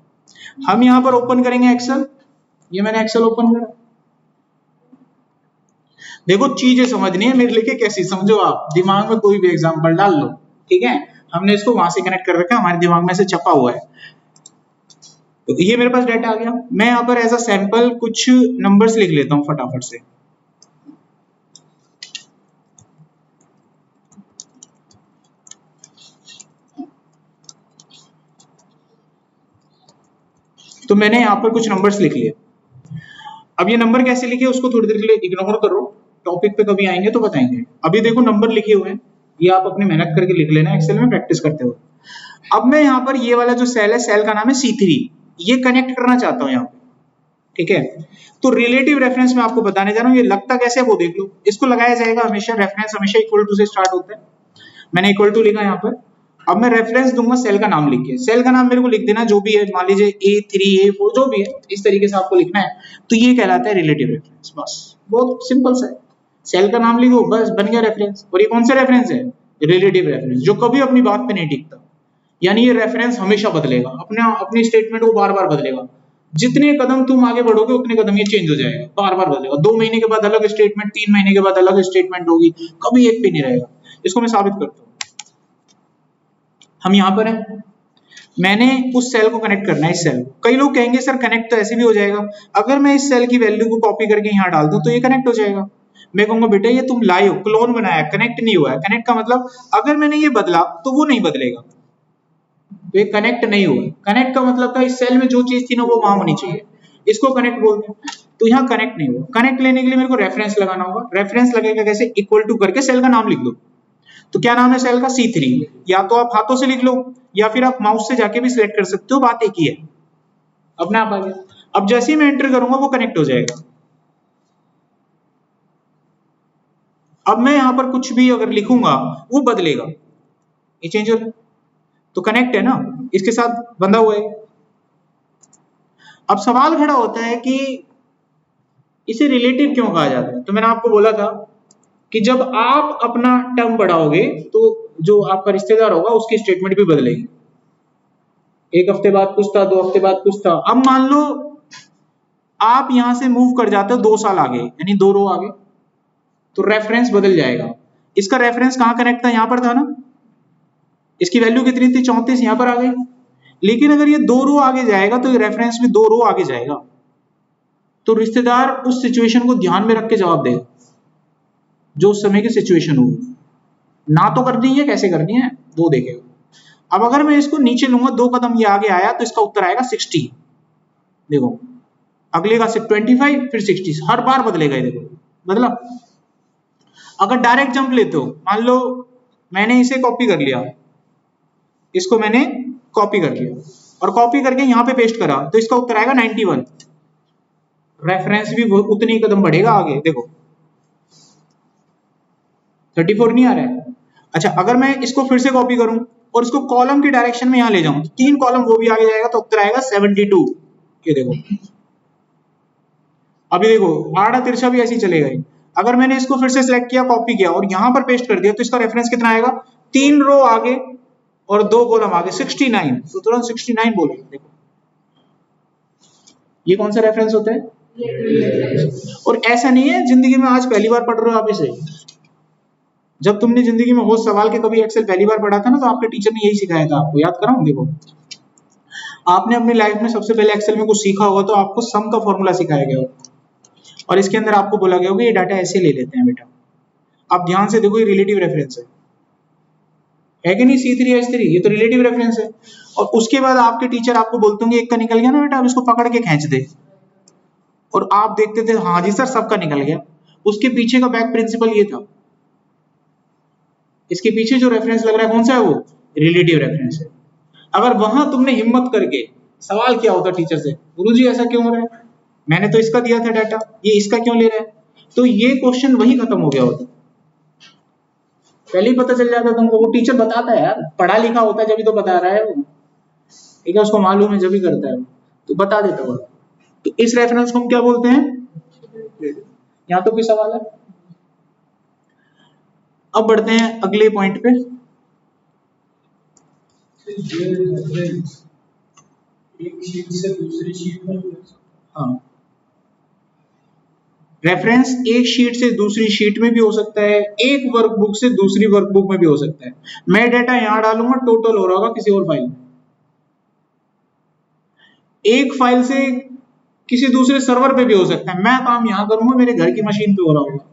हम यहां पर ओपन करेंगे एक्सेल, ये मैंने एक्सेल ओपन करा, देखो चीजें समझनी है मेरे लिए कैसी, समझो आप दिमाग में कोई भी एग्जांपल डाल लो। ठीक है, हमने इसको वहां से कनेक्ट कर रखा है, हमारे दिमाग में से छपा हुआ है, तो ये मेरे पास डाटा आ गया। मैं यहाँ पर एज अ सैंपल कुछ नंबर्स लिख लेता हूं फटाफट से। तो मैंने यहाँ पर कुछ नंबर्स लिख लिए। अब ये नंबर कैसे लिखे उसको थोड़ी देर के लिए इग्नोर करो, टॉपिक पे कभी आएंगे तो बताएंगे। अभी देखो नंबर लिखे हुए हैं, ये आप अपनी मेहनत करके लिख लेना एक्सेल में प्रैक्टिस करते हुए। अब मैं यहाँ पर ये वाला जो सेल है, सेल का नाम है C3, ये कनेक्ट करना चाहता हूँ यहाँ पे। ठीक है, तो रिलेटिव रेफरेंस में आपको बताने जा रहा हूँ, ये लगता कैसे है वो देख लो। इसको लगाया जाएगा हमेशा, रेफरेंस हमेशा इक्वल टू से स्टार्ट होता है, मैंने इक्वल टू लिखा यहाँ पर। अब मैं रेफरेंस दूंगा सेल का नाम लिख के, सेल का नाम मेरे को लिख देना जो भी है, मान लीजिए A3 A4 जो भी है, इस तरीके से आपको लिखना है, तो ये कहलाता है रिलेटिव रेफरेंस। बस बहुत सिंपल सा है, सेल का नाम लिखो बस बन गया रेफरेंस। और ये कौन सा रेफरेंस है? रिलेटिव रेफरेंस, जो कभी अपनी बात पे नहीं टिकता, यानी ये रेफरेंस हमेशा बदलेगा, अपनी स्टेटमेंट को बार बार बदलेगा, जितने कदम तुम आगे बढ़ोगे उतने कदम ये चेंज हो जाएगा, बार बार बदलेगा। 2 महीने के बाद अलग स्टेटमेंट, 3 महीने के बाद अलग स्टेटमेंट होगी, कभी एक पे नहीं रहेगा। इसको मैं साबित करता हूँ। हम यहाँ पर हैं, मैंने उस सेल को कनेक्ट करना है, इस सेल को। कई लोग कहेंगे सर कनेक्ट तो ऐसे भी हो जाएगा, अगर मैं इस सेल की वैल्यू को कॉपी करके यहाँ डाल दूं तो ये कनेक्ट हो जाएगा। मैं कहूंगा बेटा ये तुम लाए हो, क्लोन बनाया, कनेक्ट नहीं हुआ है। कनेक्ट का मतलब अगर मैंने ये बदला तो वो नहीं बदलेगा, तो ये कनेक्ट नहीं हुआ। कनेक्ट का मतलब था इस सेल में जो चीज थी ना वो वहां होनी चाहिए, इसको कनेक्ट बोलते हैं। तो यहाँ कनेक्ट नहीं हुआ। कनेक्ट लेने के लिए मेरे को रेफरेंस लगाना होगा। रेफरेंस लगेगा कैसे? इक्वल टू करके सेल का नाम लिख दो, तो क्या नाम है सेल का? C3। या तो आप हाथों से लिख लो या फिर आप माउस से जाके भी सिलेक्ट कर सकते हो, बात एक ही है, अपने आप आ गया। अब जैसे ही मैं एंटर करूंगा वो कनेक्ट हो जाएगा। अब मैं यहां पर कुछ भी अगर लिखूंगा वो बदलेगा, ये चेंज हो रहा है, तो कनेक्ट है ना, इसके साथ बंधा हुआ है। अब सवाल खड़ा होता है कि इसे रिलेटिव क्यों कहा जाता है? तो मैंने आपको बोला था कि जब आप अपना टर्म बढ़ाओगे तो जो आपका रिश्तेदार होगा उसकी स्टेटमेंट भी बदलेगी। एक हफ्ते बाद कुछ था, 2 हफ्ते बाद कुछ था। अब मान लो आप यहां से मूव कर जाते हो 2 साल आगे, यानी 2 रो आगे, तो रेफरेंस बदल जाएगा। इसका रेफरेंस कहां कनेक्ट था? यहां पर था ना, इसकी वैल्यू कितनी थी? 34, यहां पर आ गई। लेकिन अगर ये 2 रो आगे जाएगा तो ये रेफरेंस भी 2 रो आगे जाएगा। तो रिश्तेदार उस सिचुएशन को ध्यान में रख के जवाब देगा, जो उस समय की सिचुएशन होगी। ना तो करनी है, कैसे करनी है वो देखेगा। अब अगर मैं इसको नीचे लूंगा, 2 कदम ये आगे आया, तो इसका उत्तर आएगा 60। देखो अगले का 25, फिर 60, हर बार बदलेगा ये, देखो बदला। अगर डायरेक्ट जंप लेते हो, मान लो मैंने इसे कॉपी कर लिया, इसको मैंने कॉपी कर लिया और कॉपी करके यहां पे पेस्ट करा, तो इसका उत्तर आएगा 91। रेफरेंस भी उतनी कदम बढ़ेगा आगे, देखो 34 नहीं आ रहा है। अच्छा, अगर मैं इसको फिर से कॉपी करूं और इसको कॉलम की डायरेक्शन में यहां ले जाऊं, 3 कॉलम वो भी आगे जाएगा, तो उत्तर आएगा 72। ये देखो, अभी देखो आड़ा तिरछा भी ऐसे ही चलेगा ही। अगर मैंने इसको फिर से सिलेक्ट किया, कॉपी किया और यहां पर पेस्ट कर दिया, तो इसका रेफरेंस कितना आएगा? 3 रो आगे और 2 कॉलम आगे, 69। तो तुरंत 69 बोलेगा। देखो ये कौन सा रेफरेंस होता है? और ऐसा नहीं है जिंदगी में आज पहली बार पढ़ रहे हो आप इसे। जब तुमने जिंदगी में होश सवाल के कभी एक्सेल पहली बार पढ़ा था ना, तो आपके टीचर ने यही सिखाया था आपको, याद कराऊं? देखो आपने अपनी लाइफ में सबसे पहले एक्सेल में कुछ सीखा होगा तो आपको सम का फॉर्मूला सिखाया गया होगा और इसके अंदर आपको बोला गया होगा ये डाटा ऐसे ले लेते हैं बेटा। आप ध्यान से देखो, ये रिलेटिव रेफरेंस है कि नहीं? C3 H3, ये तो रिलेटिव रेफरेंस है। और उसके बाद आपके टीचर आपको बोलते होंगे एक का निकल गया ना बेटा, अब इसको पकड़ के खींच दे, और आप देखते थे हाँ जी सर सबका निकल गया। उसके पीछे का बैक प्रिंसिपल ये था, इसके पीछे जो रेफरेंस लग रहा है कौन सा है? वो रिलेटिव रेफरेंस है। अगर वहां तुमने हिम्मत करके सवाल किया होता टीचर से, गुरुजी ऐसा क्यों हो रहा है, मैंने तो इसका दिया था डाटा, ये इसका क्यों ले रहा है, तो ये क्वेश्चन वही खत्म हो गया होता। पहले ही पता चल जाता तुमको, वो टीचर बताता है यार, पढ़ा लिखा होता है जब भी तो बता रहा है वो, ठीक है, उसको मालूम है जब भी करता है तो बता देता वो। तो इस रेफरेंस को हम क्या बोलते हैं? यहाँ तो कोई सवाल है? अब बढ़ते हैं अगले पॉइंट पे। एक शीट से दूसरी शीट में, हाँ, रेफरेंस एक शीट से दूसरी शीट में भी हो सकता है, एक वर्कबुक से दूसरी वर्कबुक में भी हो सकता है। मैं डाटा यहां डालूंगा, टोटल हो रहा होगा किसी और फाइल में, एक फाइल से किसी दूसरे सर्वर पे भी हो सकता है। मैं काम यहां करूंगा, मेरे घर की मशीन पे हो रहा होगा,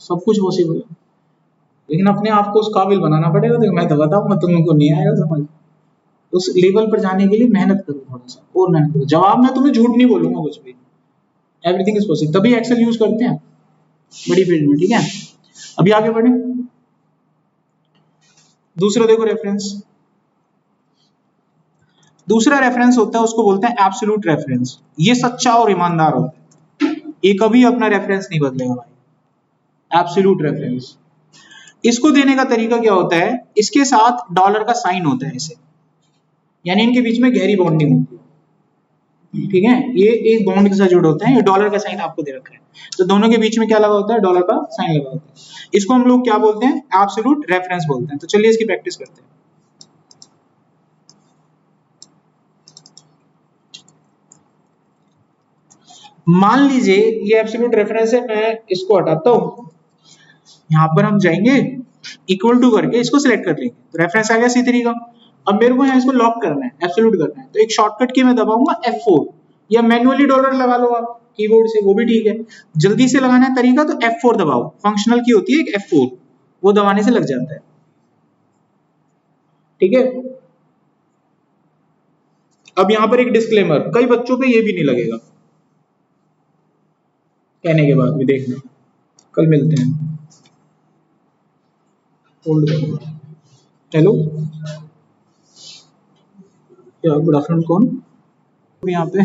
सब कुछ पॉसिबल है। लेकिन अपने आप को उस काबिल बनाना पड़ेगा। देखो मैं तो बताऊंगा, तुमको नहीं आएगा समझ, उस लेवल पर जाने के लिए मेहनत करो, थोड़ा सा और मेहनत करो। जवाब मैं तुम्हें झूठ नहीं बोलूंगा कुछ भी, एवरीथिंग इज पॉसिबल, तभी एक्सेल यूज करते हैं बड़ी फील्ड में, ठीक है। अभी आगे बढ़े, दूसरा देखो रेफरेंस। दूसरा रेफरेंस होता है उसको बोलते हैं एब्सोल्यूट रेफरेंस। ये सच्चा और ईमानदार होता है, ये कभी अपना रेफरेंस नहीं बदलेगा भाई, एब्सोल्यूट रेफरेंस। इसको देने का तरीका क्या होता है? इसके साथ डॉलर का साइन होता है ऐसे, यानी इनके बीच में गहरी बॉन्डिंग होती है, ठीक है। ये एक बॉन्ड के साथ जुड़े होते हैं, ये डॉलर का साइन आपको दे रखा है, तो दोनों के बीच में क्या लगा होता है? डॉलर का साइन लगा होता है। इसको हम लोग क्या बोलते हैं? एब्सोल्यूट रेफरेंस बोलते हैं। तो चलिए इसकी प्रैक्टिस करते हैं। मान लीजिए ये एब्सोल्यूट रेफरेंस है, मैं इसको हटाता हूं, यहां पर हम जाएंगे इक्वल टू करके इसको सिलेक्ट कर लेंगे, तो रेफरेंस आ गया C3 का। अब मेरे को यहाँ इसको लॉक करना है, एब्सोल्यूट करना है, तो एक शॉर्टकट की मैं दबाऊंगा F4, या मैन्युअली डॉलर लगा लो आप कीबोर्ड से, वो भी ठीक है। जल्दी से लगाना है तरीका तो F4 दबाओ, फंक्शनल की होती है एक F4, वो दबाने से लग जाता है, ठीक है। अब यहां पर एक डिस्क्लेमर, कई बच्चों पे ये भी नहीं लगेगा कहने के बाद भी, देखना कल मिलते हैं। होल्ड करो। हेलो, क्या गुड आफ्टरनून, कौन यहाँ पे?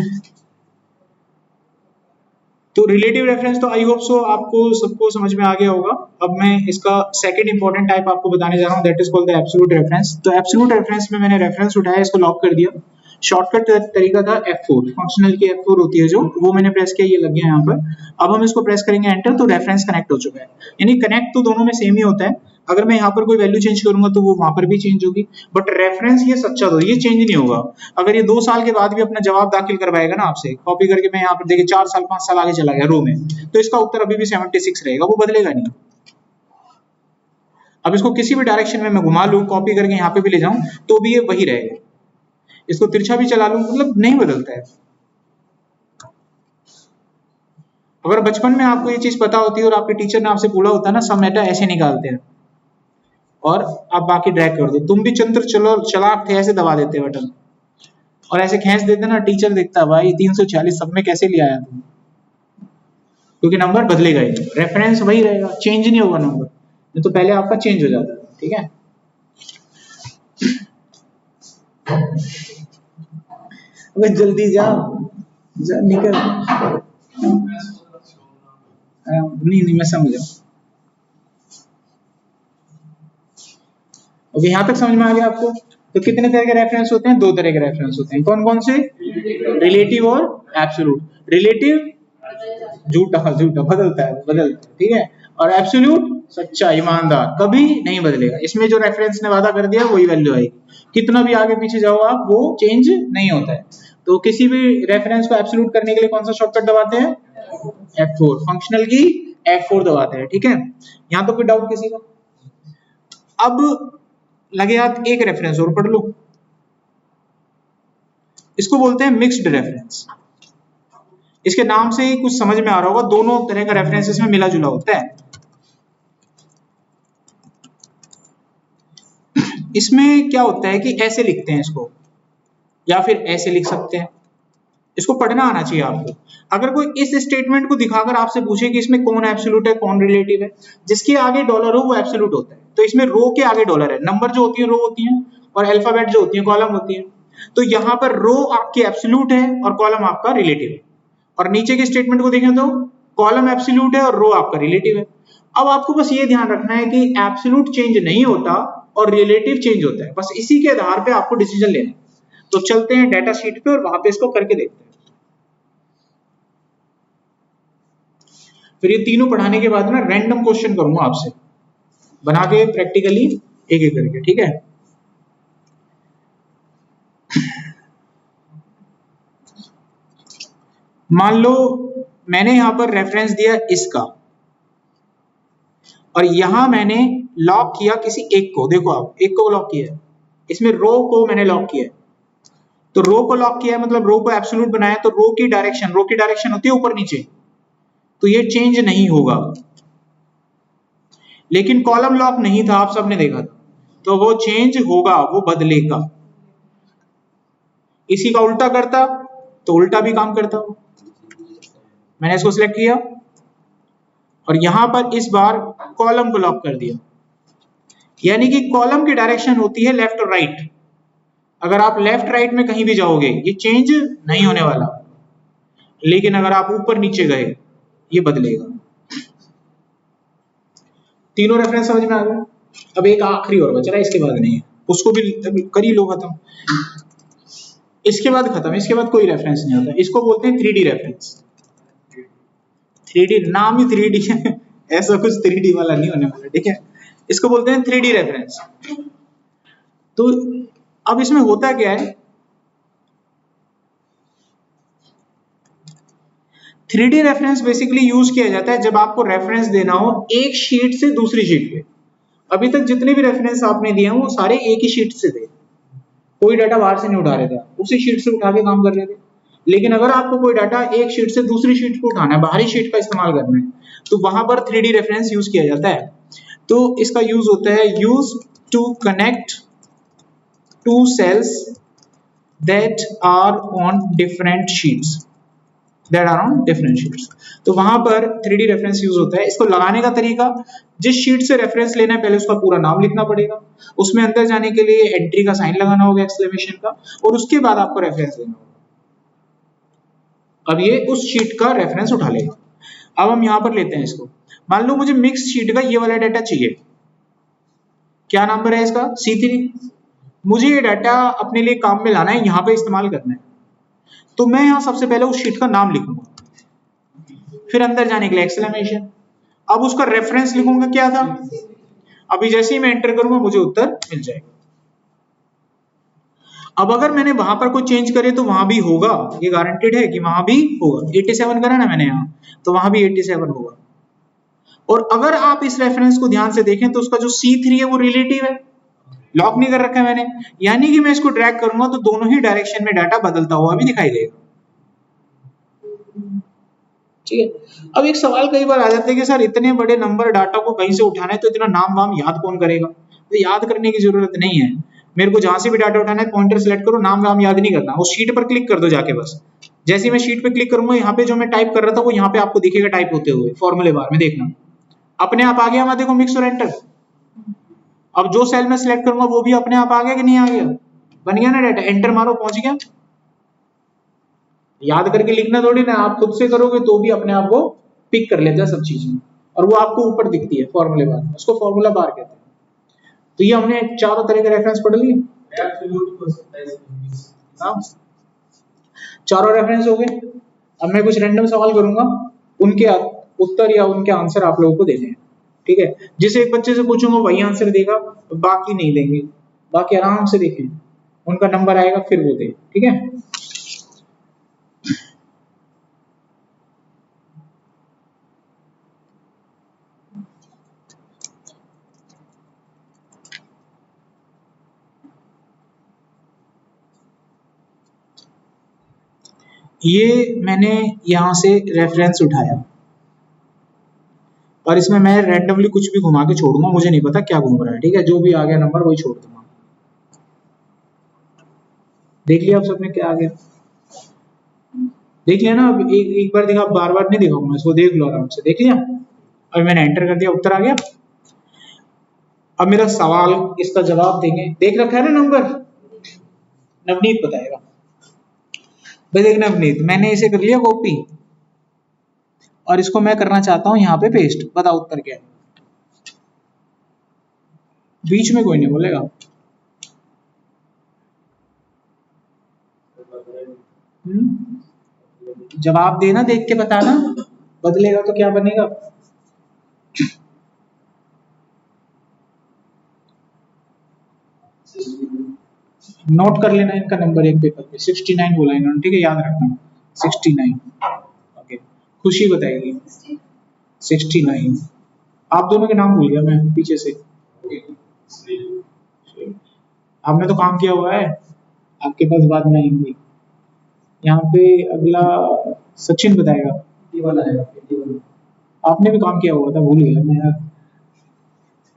तो रिलेटिव रेफरेंस तो आई होप सो आपको सबको समझ में आ गया होगा। अब मैं इसका सेकंड इंपॉर्टेंट टाइप आपको बताने जा रहा हूँ, that is called the absolute reference. तो एब्सोल्यूट रेफरेंस में मैंने रेफरेंस उठाया, इसको लॉक कर दिया। शॉर्टकट तरीका था F4, फंक्शनल की F4 होती है जो, वो मैंने प्रेस किया, ये लग गया यहाँ पर। अब हम इसको प्रेस करेंगे एंटर, तो रेफरेंस कनेक्ट हो चुका है। यानी कनेक्ट तो दोनों में सेम ही होता है, अगर मैं यहाँ पर कोई वैल्यू चेंज करूंगा तो वो वहां पर भी चेंज होगी, बट रेफरेंस ये सच्चा तो ये चेंज नहीं होगा। अगर ये 2 साल के बाद भी अपना जवाब दाखिल करवाएगा ना आपसे, कॉपी करके मैं यहाँ पर देखिए 4 साल 5 साल आगे चला गया रो में, तो इसका उत्तर अभी भी 76 रहेगा, वो बदलेगा नहीं। अब इसको किसी भी डायरेक्शन में मैं घुमा लूं, कॉपी करके यहाँ पे भी ले जाऊं, तो भी ये वही रहेगा। इसको तिरछा भी चला लूं, मतलब नहीं बदलता है। अगर बचपन में आपको ये चीज पता होती है और आपके टीचर ने आपसे बोला होता है ना, समेटा ऐसे निकालते हैं और आप बाकी ड्रैग कर दो, तुम भी चंद्र चलो चलाक थे, ऐसे दबा देते बटन और ऐसे खींच देते ना, टीचर देखता है भाई 340 सब में कैसे ले आया तुम, क्योंकि नंबर बदलेगा ही, रेफरेंस वही रहेगा, चेंज नहीं होगा नंबर, नहीं तो पहले आपका चेंज हो जाता है। ठीक है, अबे जल्दी जा, जा निकल। नहीं मैं समझा। ओके, यहाँ तक समझ में आ गया आपको? तो कितने तरह के रेफरेंस होते हैं? 2 तरह के रेफरेंस होते हैं। कौन कौन से? रिलेटिव और एब्सोल्यूट। रिलेटिव झूठा झूठा बदलता है, ठीक है, और एब्सोल्यूट सच्चा ईमानदार, कभी नहीं बदलेगा। इसमें जो रेफरेंस ने वादा कर दिया वही वैल्यू आएगी, कितना भी आगे पीछे जाओ आप, वो चेंज नहीं होता है। तो किसी भी रेफरेंस को एब्सोल्यूट करने के लिए कौन सा शॉर्टकट दबाते हैं? F4, फंक्शनल की F4 दबाते हैं। ठीक है, यहाँ तो कोई डाउट किसी का? अब लगे हाथ एक रेफरेंस और पढ़ लो, इसको बोलते हैं मिक्स्ड रेफरेंस। इसके नाम से ही कुछ समझ में आ रहा होगा, दोनों तरह का रेफरेंस इसमें मिला जुला होता है। इसमें क्या होता है कि ऐसे लिखते हैं इसको, या फिर ऐसे लिख सकते हैं, इसको पढ़ना आना चाहिए आपको। अगर कोई इस स्टेटमेंट को दिखाकर आपसे पूछे कि इसमें कौन एब्सोल्यूट है कौन रिलेटिव है, जिसके आगे डॉलर हो वो एब्सोल्यूट होता है। तो इसमें रो के आगे डॉलर है, नंबर जो होती है रो होती है, और अल्फाबेट जो होती है कॉलम होती है। तो यहाँ पर रो आपकी एब्सोल्यूट है और कॉलम आपका रिलेटिव है, और नीचे के स्टेटमेंट को देखें तो कॉलम एब्सोल्यूट है और रो आपका रिलेटिव है। अब आपको बस ये ध्यान रखना है कि एब्सोल्यूट चेंज नहीं होता और रिलेटिव चेंज होता है, बस इसी के आधार पे आपको डिसीजन लेना है। तो चलते हैं डेटा शीट पे और वहां पे इसको करके देखते हैं। फिर ये तीनों पढ़ाने के बाद ना रैंडम क्वेश्चन करूंगा आपसे, बना के प्रैक्टिकली एक एक करके। ठीक है, मान लो मैंने यहां पर रेफरेंस दिया इसका, और यहां मैंने लॉक किया किसी एक को, देखो आप एक को लॉक किया है, इसमें रो को मैंने लॉक किया है। तो रो को लॉक किया है मतलब रो को एब्सोल्यूट बनाया, तो रो की डायरेक्शन होती है ऊपर नीचे, तो ये चेंज नहीं होगा। लेकिन कॉलम लॉक नहीं था, आप सबने देखा था, तो वो चेंज होगा, वो बदलेगा। इसी का उल्टा करता तो उल्टा भी काम करता। मैंने इसको सिलेक्ट किया और यहां पर इस बार कॉलम को लॉक कर दिया, यानी कि कॉलम की डायरेक्शन होती है लेफ्ट और राइट। अगर आप लेफ्ट राइट में कहीं भी जाओगे ये चेंज नहीं होने वाला, लेकिन अगर आप ऊपर नीचे गए ये बदलेगा। तीनों रेफरेंस समझ में आ गया? अब एक आखिरी और बच रहा है, इसके बाद नहीं है, उसको भी कर ही लो खत्म, इसके बाद खत्म, इसके बाद कोई रेफरेंस नहीं होता। इसको बोलते हैं 3D रेफरेंस। 3D नाम ही 3D है, ऐसा कुछ 3D वाला नहीं होने वाला। ठीक है, इसको बोलते हैं 3D रेफरेंस। तो अब इसमें होता क्या है, 3D रेफरेंस बेसिकली यूज किया जाता है जब आपको रेफरेंस देना हो एक शीट से दूसरी शीट पे। अभी तक जितने भी रेफरेंस आपने दिए हैं वो सारे एक ही शीट से थे, कोई डाटा बाहर से नहीं उठा रहे थे, उसी शीट से उठा के काम कर रहे थे। लेकिन अगर आपको कोई डाटा एक शीट से दूसरी शीट पे उठाना है, बाहरी शीट का इस्तेमाल करना है, तो वहां पर 3D रेफरेंस यूज किया जाता है। तो इसका यूज होता है use to connect to cells that are on different sheets. That are on different sheets. तो वहां पर 3D रेफरेंस यूज होता है। इसको लगाने का तरीका, जिस शीट से रेफरेंस लेना है पहले उसका पूरा नाम लिखना पड़ेगा, उसमें अंदर जाने के लिए एंट्री का साइन लगाना होगा एक्सक्लेमेशन का, और उसके बाद आपको रेफरेंस लेना होगा। अब ये उस शीट का रेफरेंस उठा लेगा। अब हम यहां पर लेते हैं इसको, मान लो मुझे मिक्स शीट का ये वाला डाटा चाहिए, क्या नंबर है इसका C3। मुझे ये डाटा अपने लिए काम में लाना है, यहां पे इस्तेमाल करना है, तो मैं यहां सबसे पहले उस शीट का नाम लिखूंगा, फिर अंदर जाने के लिए एक्सक्लेमेशन, अब उसका रेफरेंस लिखूंगा क्या था। अभी जैसे ही मैं एंटर करूंगा मुझे उत्तर मिल जाएगा। अब अगर मैंने वहां पर कोई चेंज करे तो वहां भी होगा, ये गारंटेड है कि वहां भी होगा। 87 करा ना मैंने यहाँ, तो वहां भी 87 होगा। और अगर आप इस रेफरेंस को ध्यान से देखें तो उसका जो C3 है वो रिलेटिव है, लॉक नहीं कर रखा है मैंने, यानी कि मैं इसको ड्रैग करूंगा तो दोनों ही डायरेक्शन में डाटा बदलता हुआ भी दिखाई देगा। ठीक है। अब एक सवाल कई बार आ जाता है कि सर इतने बड़े नंबर डाटा को कहीं से उठाना है तो इतना नाम वाम याद कौन करेगा। तो याद करने की जरूरत नहीं है, मेरे को जहां से भी डाटा उठाना है पॉइंटर सेलेक्ट करो, नाम वाम याद नहीं करना, उस शीट पर क्लिक कर दो जाके बस। जैसे ही मैं शीट पे क्लिक करूंगा, यहाँ पे जो मैं टाइप कर रहा था वो यहाँ पे आपको दिखेगा टाइप होते हुए फॉर्मूले बार में, देखना अपने आप आ गया वहां, देखो मिक्स और एंटर। अब जो सेल में सिलेक्ट करूंगा वो भी अपने आप आ गया कि नहीं आ गया, बन गया ना डाटा, एंटर मारो पहुंच गया। याद करके लिखना थोड़ी ना, आप खुद से करोगे तो भी अपने आप वो पिक कर लेता है सब चीजें, और वो आपको ऊपर दिखती है फॉर्मूले बार, उसको फॉर्मूला बार कहते हैं। तो ये हमने चारों तरह के रेफरेंस पढ़ लिए, चारों रेफरेंस हो गए। अब मैं कुछ रैंडम सवाल करूंगा, उनके उत्तर या उनके आंसर आप लोगों को देने हैं। ठीक है, जिसे एक बच्चे से पूछूंगा वही आंसर देगा, बाकी नहीं देंगे, बाकी आराम से देखें, उनका नंबर आएगा फिर वो दे। ठीक है, ये मैंने यहां से रेफरेंस उठाया और इसमें मैं रैंडमली कुछ भी घुमा के छोड़ूंगा, मुझे नहीं पता क्या घूम रहा है। ठीक है, जो भी आ गया नंबर वही छोड़ दूंगा। देख लिया आप सबने क्या आ गया, देख लिया ना। अब एक बार देखा, बार बार नहीं दिखाऊंगा इसको, देख लो आराम से, देख लिया। अब मैंने एंटर कर दिया, उत्तर आ गया। अब मेरा सवाल, इसका जवाब देंगे, देख रखा है ना नंबर, नवनीत बताएगा। भाई देख नवनीत, मैंने इसे कर लिया कॉपी और इसको मैं करना चाहता हूं यहाँ पे पेस्ट, बताओ उत्तर क्या है। बीच में कोई नहीं बोलेगा। जवाब देना, देख के बताना, बदलेगा तो क्या बनेगा। नोट कर लेना इनका नंबर एक पेपर पे, 69 बोला इन्होंने। ठीक है, याद रखना 69। ओके, खुशी बताएगी 69। आप दोनों के नाम भूल गया मैं पीछे से। आपने तो काम किया हुआ है, आपके पास बाद में आएंगे। यहाँ पे अगला सचिन बताएगा, आपने भी काम किया हुआ था, भूल गया मैं यार।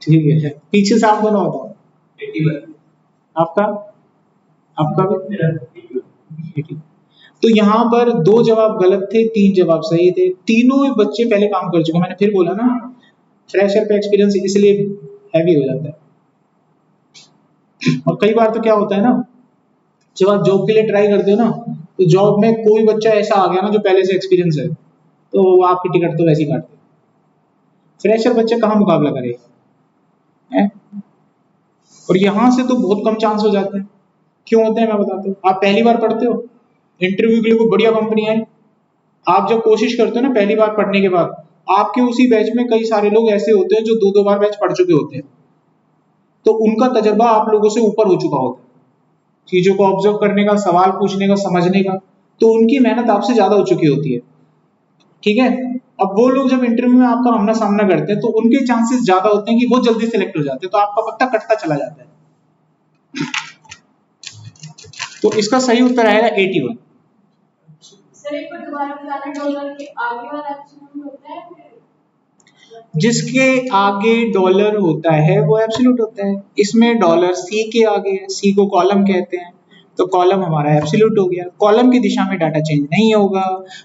ठीक है, पीछे से आप दोनों बताओ। आपका, आपका भी। तो यहाँ पर 2 जवाब गलत थे, 3 जवाब सही थे। तीनों बच्चे पहले काम कर चुके, मैंने फिर बोला ना, फ्रेशर पे एक्सपीरियंस इसलिए हैवी हो जाता है। और कई बार तो क्या होता है ना, जब आप जॉब के लिए ट्राई करते हो ना, तो जॉब में कोई बच्चा ऐसा आ गया ना जो पहले से एक्सपीरियंस है, तो वो आपकी टिकट तो वैसे ही काटते। फ्रेशर बच्चे कहाँ मुकाबला करेगा, और यहाँ से तो बहुत कम चांस हो जाते हैं। क्यों होते हैं मैं बताता हूँ। आप पहली बार पढ़ते हो, इंटरव्यू के लिए कोई बढ़िया कंपनी है, आप जब कोशिश करते हो ना पहली बार पढ़ने के बाद, आपके उसी बैच में कई सारे लोग ऐसे होते हैं जो 2-2 बार बैच पढ़ चुके होते हैं, तो उनका तजर्बा आप लोगों से ऊपर हो चुका होता है, चीजों को ऑब्जर्व करने का, सवाल पूछने का, समझने का, तो उनकी मेहनत आपसे ज्यादा हो चुकी होती है। ठीक है, अब वो लोग जब इंटरव्यू में आपका आमना सामना करते हैं तो उनके चांसेस ज्यादा होते हैं कि वो जल्दी सिलेक्ट हो जाते हैं, तो आपका पत्ता कटता चला जाता है। तो इसका सही उत्तर आएगा 81। सर एक बार दोबारा बताना, डॉलर के आगे वाला एब्सोल्यूट होता है, जिसके आगे डॉलर होता है वो एब्सोल्यूट होता है। इसमें डॉलर सी के आगे है, सी को कॉलम कहते हैं, तो कॉलम हमारा एब्सोल्यूट हो गया। कॉलम की दिशा में डाटा चेंज नहीं होगा।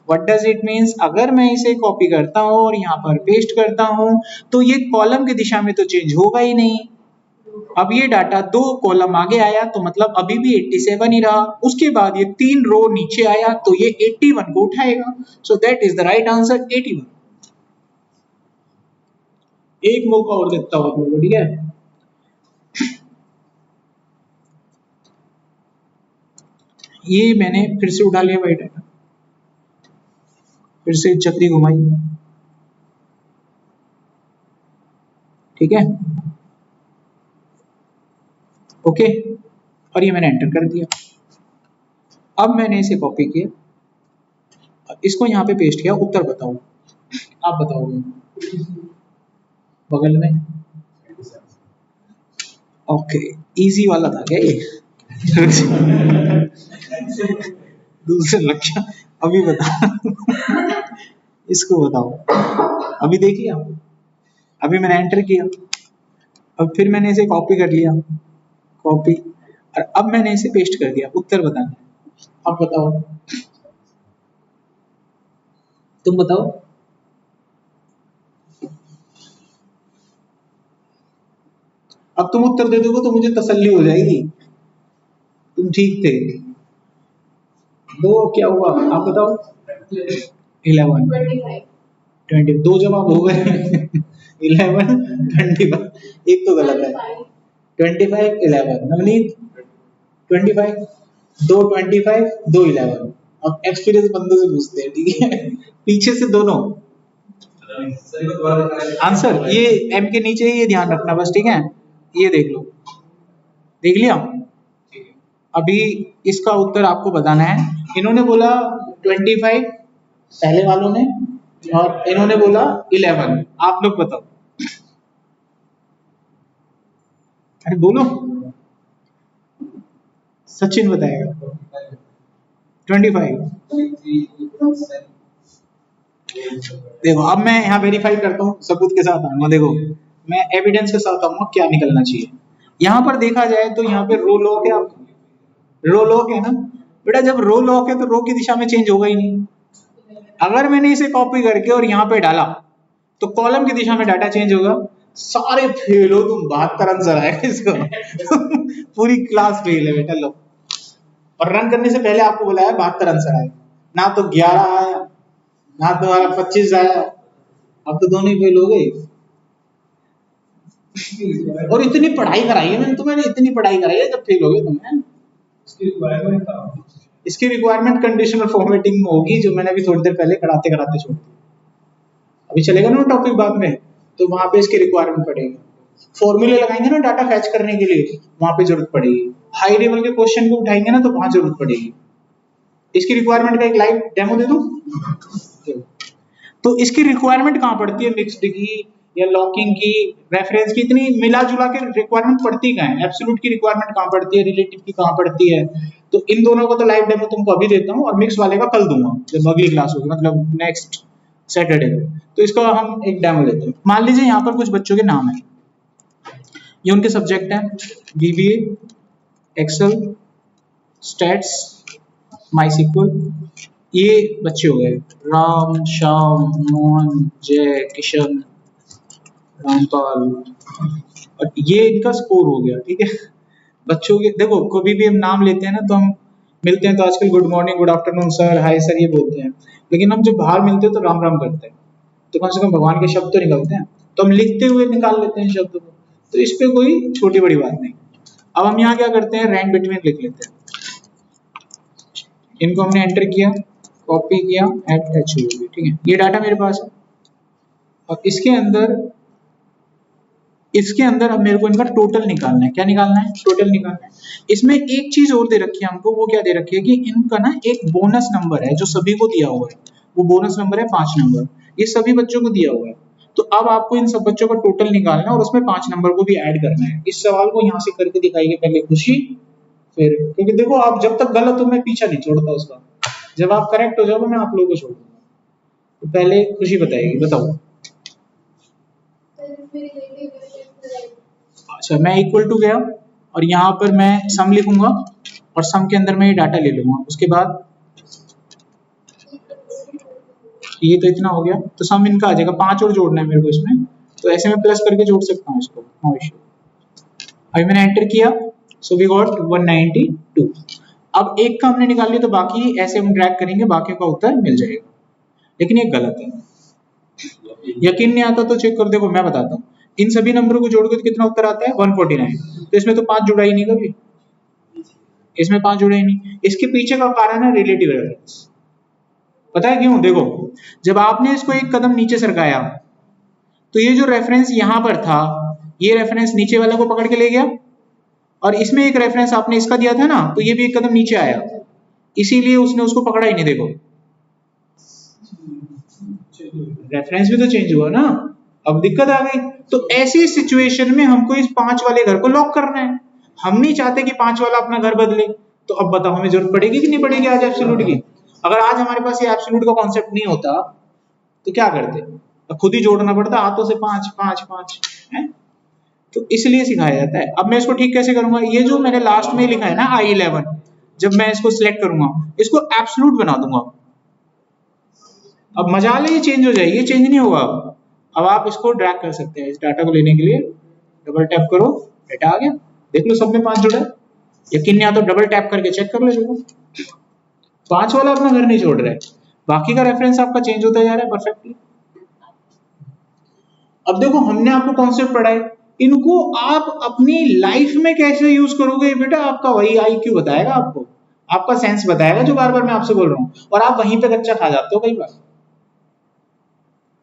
व्हाट डज इट मीन्स, अगर मैं इसे कॉपी करता हूँ और यहाँ पर पेस्ट करता हूँ तो ये कॉलम की दिशा में तो चेंज होगा ही नहीं। अब ये डाटा 2 कॉलम आगे आया तो मतलब अभी भी 87 ही रहा। उसके बाद ये 3 रो नीचे आया तो ये 81 को उठाएगा। सो that is the right answer 81। एक मौका और देता हूं आपको, ठीक है। ये मैंने फिर से उठा लिया भाई डाटा, फिर से चक्री घुमाई, ठीक है, ओके। और ये मैंने एंटर कर दिया। अब मैंने इसे कॉपी किया, इसको यहाँ पे पेस्ट किया। उत्तर बताओ, आप बताओगे बगल में। ओके, इजी वाला था क्या ये? दूसरे लक्ष्य अभी बता। इसको बताओ, अभी देख लिया, अभी मैंने एंटर किया, अब फिर मैंने इसे कॉपी कर लिया, कॉपी, और अब मैंने इसे पेस्ट कर दिया। उत्तर बताना है, अब बताओ, तुम बताओ। अब तुम उत्तर दे दोगे तो मुझे तसल्ली हो जाएगी, तुम ठीक थे। दो क्या हुआ, आप बताओ। 11 20, 2 जवाब हो गए। 11 25, एक तो गलत है। 25 11, नवनीत 25, 2 25 2 11। अब एक्सपीरियंस बंदों से पूछते हैं, ठीक है, पीछे से दोनों आंसर। ये एम के नीचे ही, ये ध्यान रखना बस, ठीक है। ये देख लो, देख लिया। अभी इसका उत्तर आपको बताना है। इन्होंने बोला 25 पहले वालों ने, और इन्होंने बोला 11। आप लोग बताओ, अरे बोलो। सचिन बताएगा 25। देखो अब मैं यहाँ वेरीफाई करता हूँ, सबूत के साथ आऊंगा। देखो मैं एविडेंस के साथ आऊंगा, क्या निकलना चाहिए। यहाँ पर देखा जाए तो यहाँ पे रो लॉक है, आपको रो लॉक है ना बेटा। जब रो लॉक है तो रो की दिशा में चेंज होगा ही नहीं। अगर मैंने इसे कॉपी करके और यहाँ पे डाला तो कॉलम की दिशा में डाटा चेंज होगा। सारे फेल हो तुम, 72 आंसर आए इसको। पूरी क्लास फेल है बेटा। लो, और रन करने से पहले आपको बुलाया 72 आंसर आए, ना तो 11 आया ना तो 25 आया। अब तो दोनों ही फेल हो गए। और इतनी पढ़ाई कराई है मैंने तुम्हें, इतनी पढ़ाई कराई है, जब फेल हो गए तुम। इसकी रिक्वायरमेंट कंडीशनल फॉर्मेटिंग में होगी, जो मैंने अभी थोड़ी देर पहले कराते कराते छोड़ दी। अभी चलेगा ना टॉपिक बाद में, तो वहां पे इसकी रिक्वायरमेंट पड़ेगी। फॉर्मूले लगाएंगे ना डाटा फैच करने के लिए, वहां पे जरूरत पड़ेगी। हाई लेवल के क्वेश्चन को उठाएंगे ना, तो वहां जरूरत पड़ेगी। इसकी रिक्वायरमेंट का एक लाइव डेमो दे दूं। तो इसकी रिक्वायरमेंट कहाँ पड़ती है, मिक्स्ड की या लॉकिंग की, रेफरेंस की, इतनी मिला जुला के रिक्वायरमेंट पड़ती कहाँ है। एब्सोल्यूट की रिक्वायरमेंट कहाँ पड़ती है, रिलेटिव की कहाँ पड़ती है। तो इन दोनों को तो लाइव डेमो तुमको अभी देता हूँ, और मिक्स वाले का कल दूंगा जब अगली क्लास होगी, मतलब नेक्स्ट सैटरडे को। तो इसका हम एक डेमो लेते हैं। मान लीजिए यहाँ पर कुछ बच्चों के नाम है, ये उनके सब्जेक्ट हैं, बीबीए, एक्सेल, स्टैट्स, माईसीक्वल। ये बच्चे हो गए, राम, श्याम, मोहन, जय, किशन, रामपाल, और ये इनका स्कोर हो गया, ठीक है। बच्चों के देखो, कभी भी हम नाम लेते हैं ना, तो हम मिलते हैं तो आजकल good morning, good afternoon sir, hi sir ये बोलते हैं। लेकिन हम जब बाहर मिलते हैं तो राम राम करते हैं। तो कम से कम भगवान के शब्द तो निकलते हैं, तो हम लिखते हुए निकाल लेते हैं शब्द को। तो इस पे कोई छोटी बड़ी बात नहीं। अब हम यहाँ क्या करते हैं, रैंक बिटवीन लिख लेते हैं। इनको हमने एंटर किया, कॉपी किया, एट एच, ठीक है। ये डाटा मेरे पास है। और इसके अंदर अब मेरे को इनका टोटल निकालना है। क्या निकालना है, टोटल निकालना है। इसमें एक चीज और दे रखी है हमको, वो क्या दे रखी है कि इनका ना एक बोनस नंबर है जो सभी को दिया हुआ है। वो बोनस नंबर है 5 नंबर, ये सभी बच्चों को दिया हुआ है। तो अब आपको इन सब बच्चों का टोटल निकालना है और उसमें 5 नंबर को भी ऐड करना है। इस सवाल को यहाँ से करके दिखाइए पहले खुशी, फिर, क्योंकि देखो आप जब तक गलत हो मैं पीछा नहीं छोड़ता उसका। जब आप करेक्ट हो जाओगे मैं आप लोगों को छोड़ दूंगा। तो पहले खुशी बताएगी, बताओ। अच्छा, मैं इक्वल टू गया और यहाँ पर मैं सम लिखूंगा, और सम के अंदर मैं ये डाटा ले लूंगा। उसके बाद ये तो इतना हो गया, तो सम इनका आ जाएगा, 5 और जोड़ना है मेरे को इसमें, तो ऐसे मैं प्लस करके जोड़ सकता हूँ इसको, नो इश्यू। अभी मैंने एंटर किया, सो वी गॉट 192। अब एक का हमने निकाल लिया, तो बाकी ऐसे हम ड्रैग करेंगे, बाकी का उत्तर मिल जाएगा। लेकिन ये गलत है, यकीन नहीं आता तो चेक कर देखो, मैं बताता हूँ। इन सभी नंबरों को जोड़ के तो कितना उत्तर आता है 149, तो इसमें तो 5 जुड़ा ही नहीं कभी, इसमें 5 जुड़े ही नहीं। इसके पीछे का कारण है रिलेटिव रेफरेंस। पता है क्यों? देखो, जब आपने इसको एक कदम नीचे सरकाया तो ये जो रेफरेंस यहां पर था, ये रेफरेंस नीचे वाले को पकड़ के ले गया, और इसमें एक रेफरेंस आपने इसका दिया था ना, तो ये भी एक कदम नीचे आया, इसीलिए उसने उसको पकड़ा ही नहीं। देखो रेफरेंस भी तो चेंज हुआ ना, अब दिक्कत आ गई। तो ऐसी सिचुएशन में हमको इस 5 वाले घर को लॉक करना है, हम नहीं चाहते कि 5 वाला अपना घर बदले। तो अब बताओ हमें जरूरत पड़ेगी कि नहीं पड़ेगी आज एब्सोल्यूट की? अगर आज हमारे पास ये एब्सोल्यूट का कॉन्सेप्ट नहीं होता तो क्या करते? तो खुद ही जोड़ना पड़ता हाथों से 5 5 5 है। तो इसलिए सिखाया जाता है। अब मैं इसको ठीक कैसे करूंगा? ये जो मैंने लास्ट में लिखा है ना I11, जब मैं इसको सिलेक्ट करूंगा, इसको एब्सोल्यूट बना दूंगा। अब मजाल है ये चेंज हो जाएगी, ये चेंज नहीं होगा। अब आप इसको ड्रैग कर सकते हैं, इस डाटा को लेने के लिए डबल टैप करो, डाटा आ गया, देख लो सब में 5 जुड़ा है। यकीन नहीं आता तो डबल टैप करके चेक कर लो, देखो 5 वाला अपना घर नहीं छोड़ रहा है, बाकी का रेफरेंस आपका चेंज होता जा रहा है परफेक्टली। अब देखो हमने आपको कॉन्सेप्ट पढ़ाए, इनको आप अपनी लाइफ में कैसे यूज करोगे बेटा, आपका वही IQ बताएगा आपको, आपका सेंस बताएगा, जो बार बार मैं आपसे बोल रहा हूँ। और आप वहीं पे कच्चा खा जाते हो कई बार।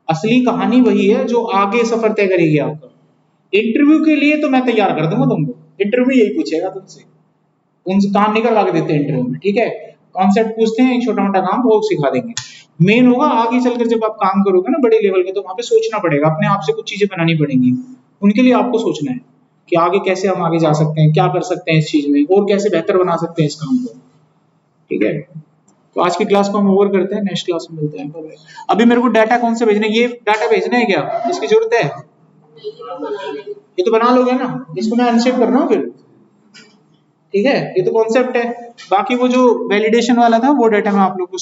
असली कहानी वही है जो आगे सफर तय करेगी आपका। इंटरव्यू के लिए तो मैं तैयार कर दूंगा तुमको, इंटरव्यू यही पूछेगा तुमसे, उनसे काम नहीं करवा के देते इंटरव्यू में, ठीक है? कॉन्सेप्ट पूछते हैं, एक छोटा मोटा काम वो सिखा देंगे। मेन होगा आगे चलकर जब आप काम करोगे ना बड़े लेवल के, तो वहां पे सोचना पड़ेगा, अपने आप से कुछ चीजें बनानी पड़ेंगी। उनके लिए आपको सोचना है कि आगे कैसे हम आगे जा सकते हैं, क्या कर सकते हैं इस चीज में, और कैसे बेहतर बना सकते हैं इस काम को, ठीक है? तो आज की क्लास को हम ओवर करते हैं, नेक्स्ट क्लास में मिलते हैं। अभी मेरे को डाटा कौन से भेजना है? ये डाटा भेजना है क्या? इसकी जरूरत है? ये तो बना लोगे ना, इसको मैं अनसेव कर रहा हूँ फिर, ठीक है? ये तो कॉन्सेप्ट है, बाकी वो जो वैलिडेशन वाला था वो डाटा मैं आप लोग को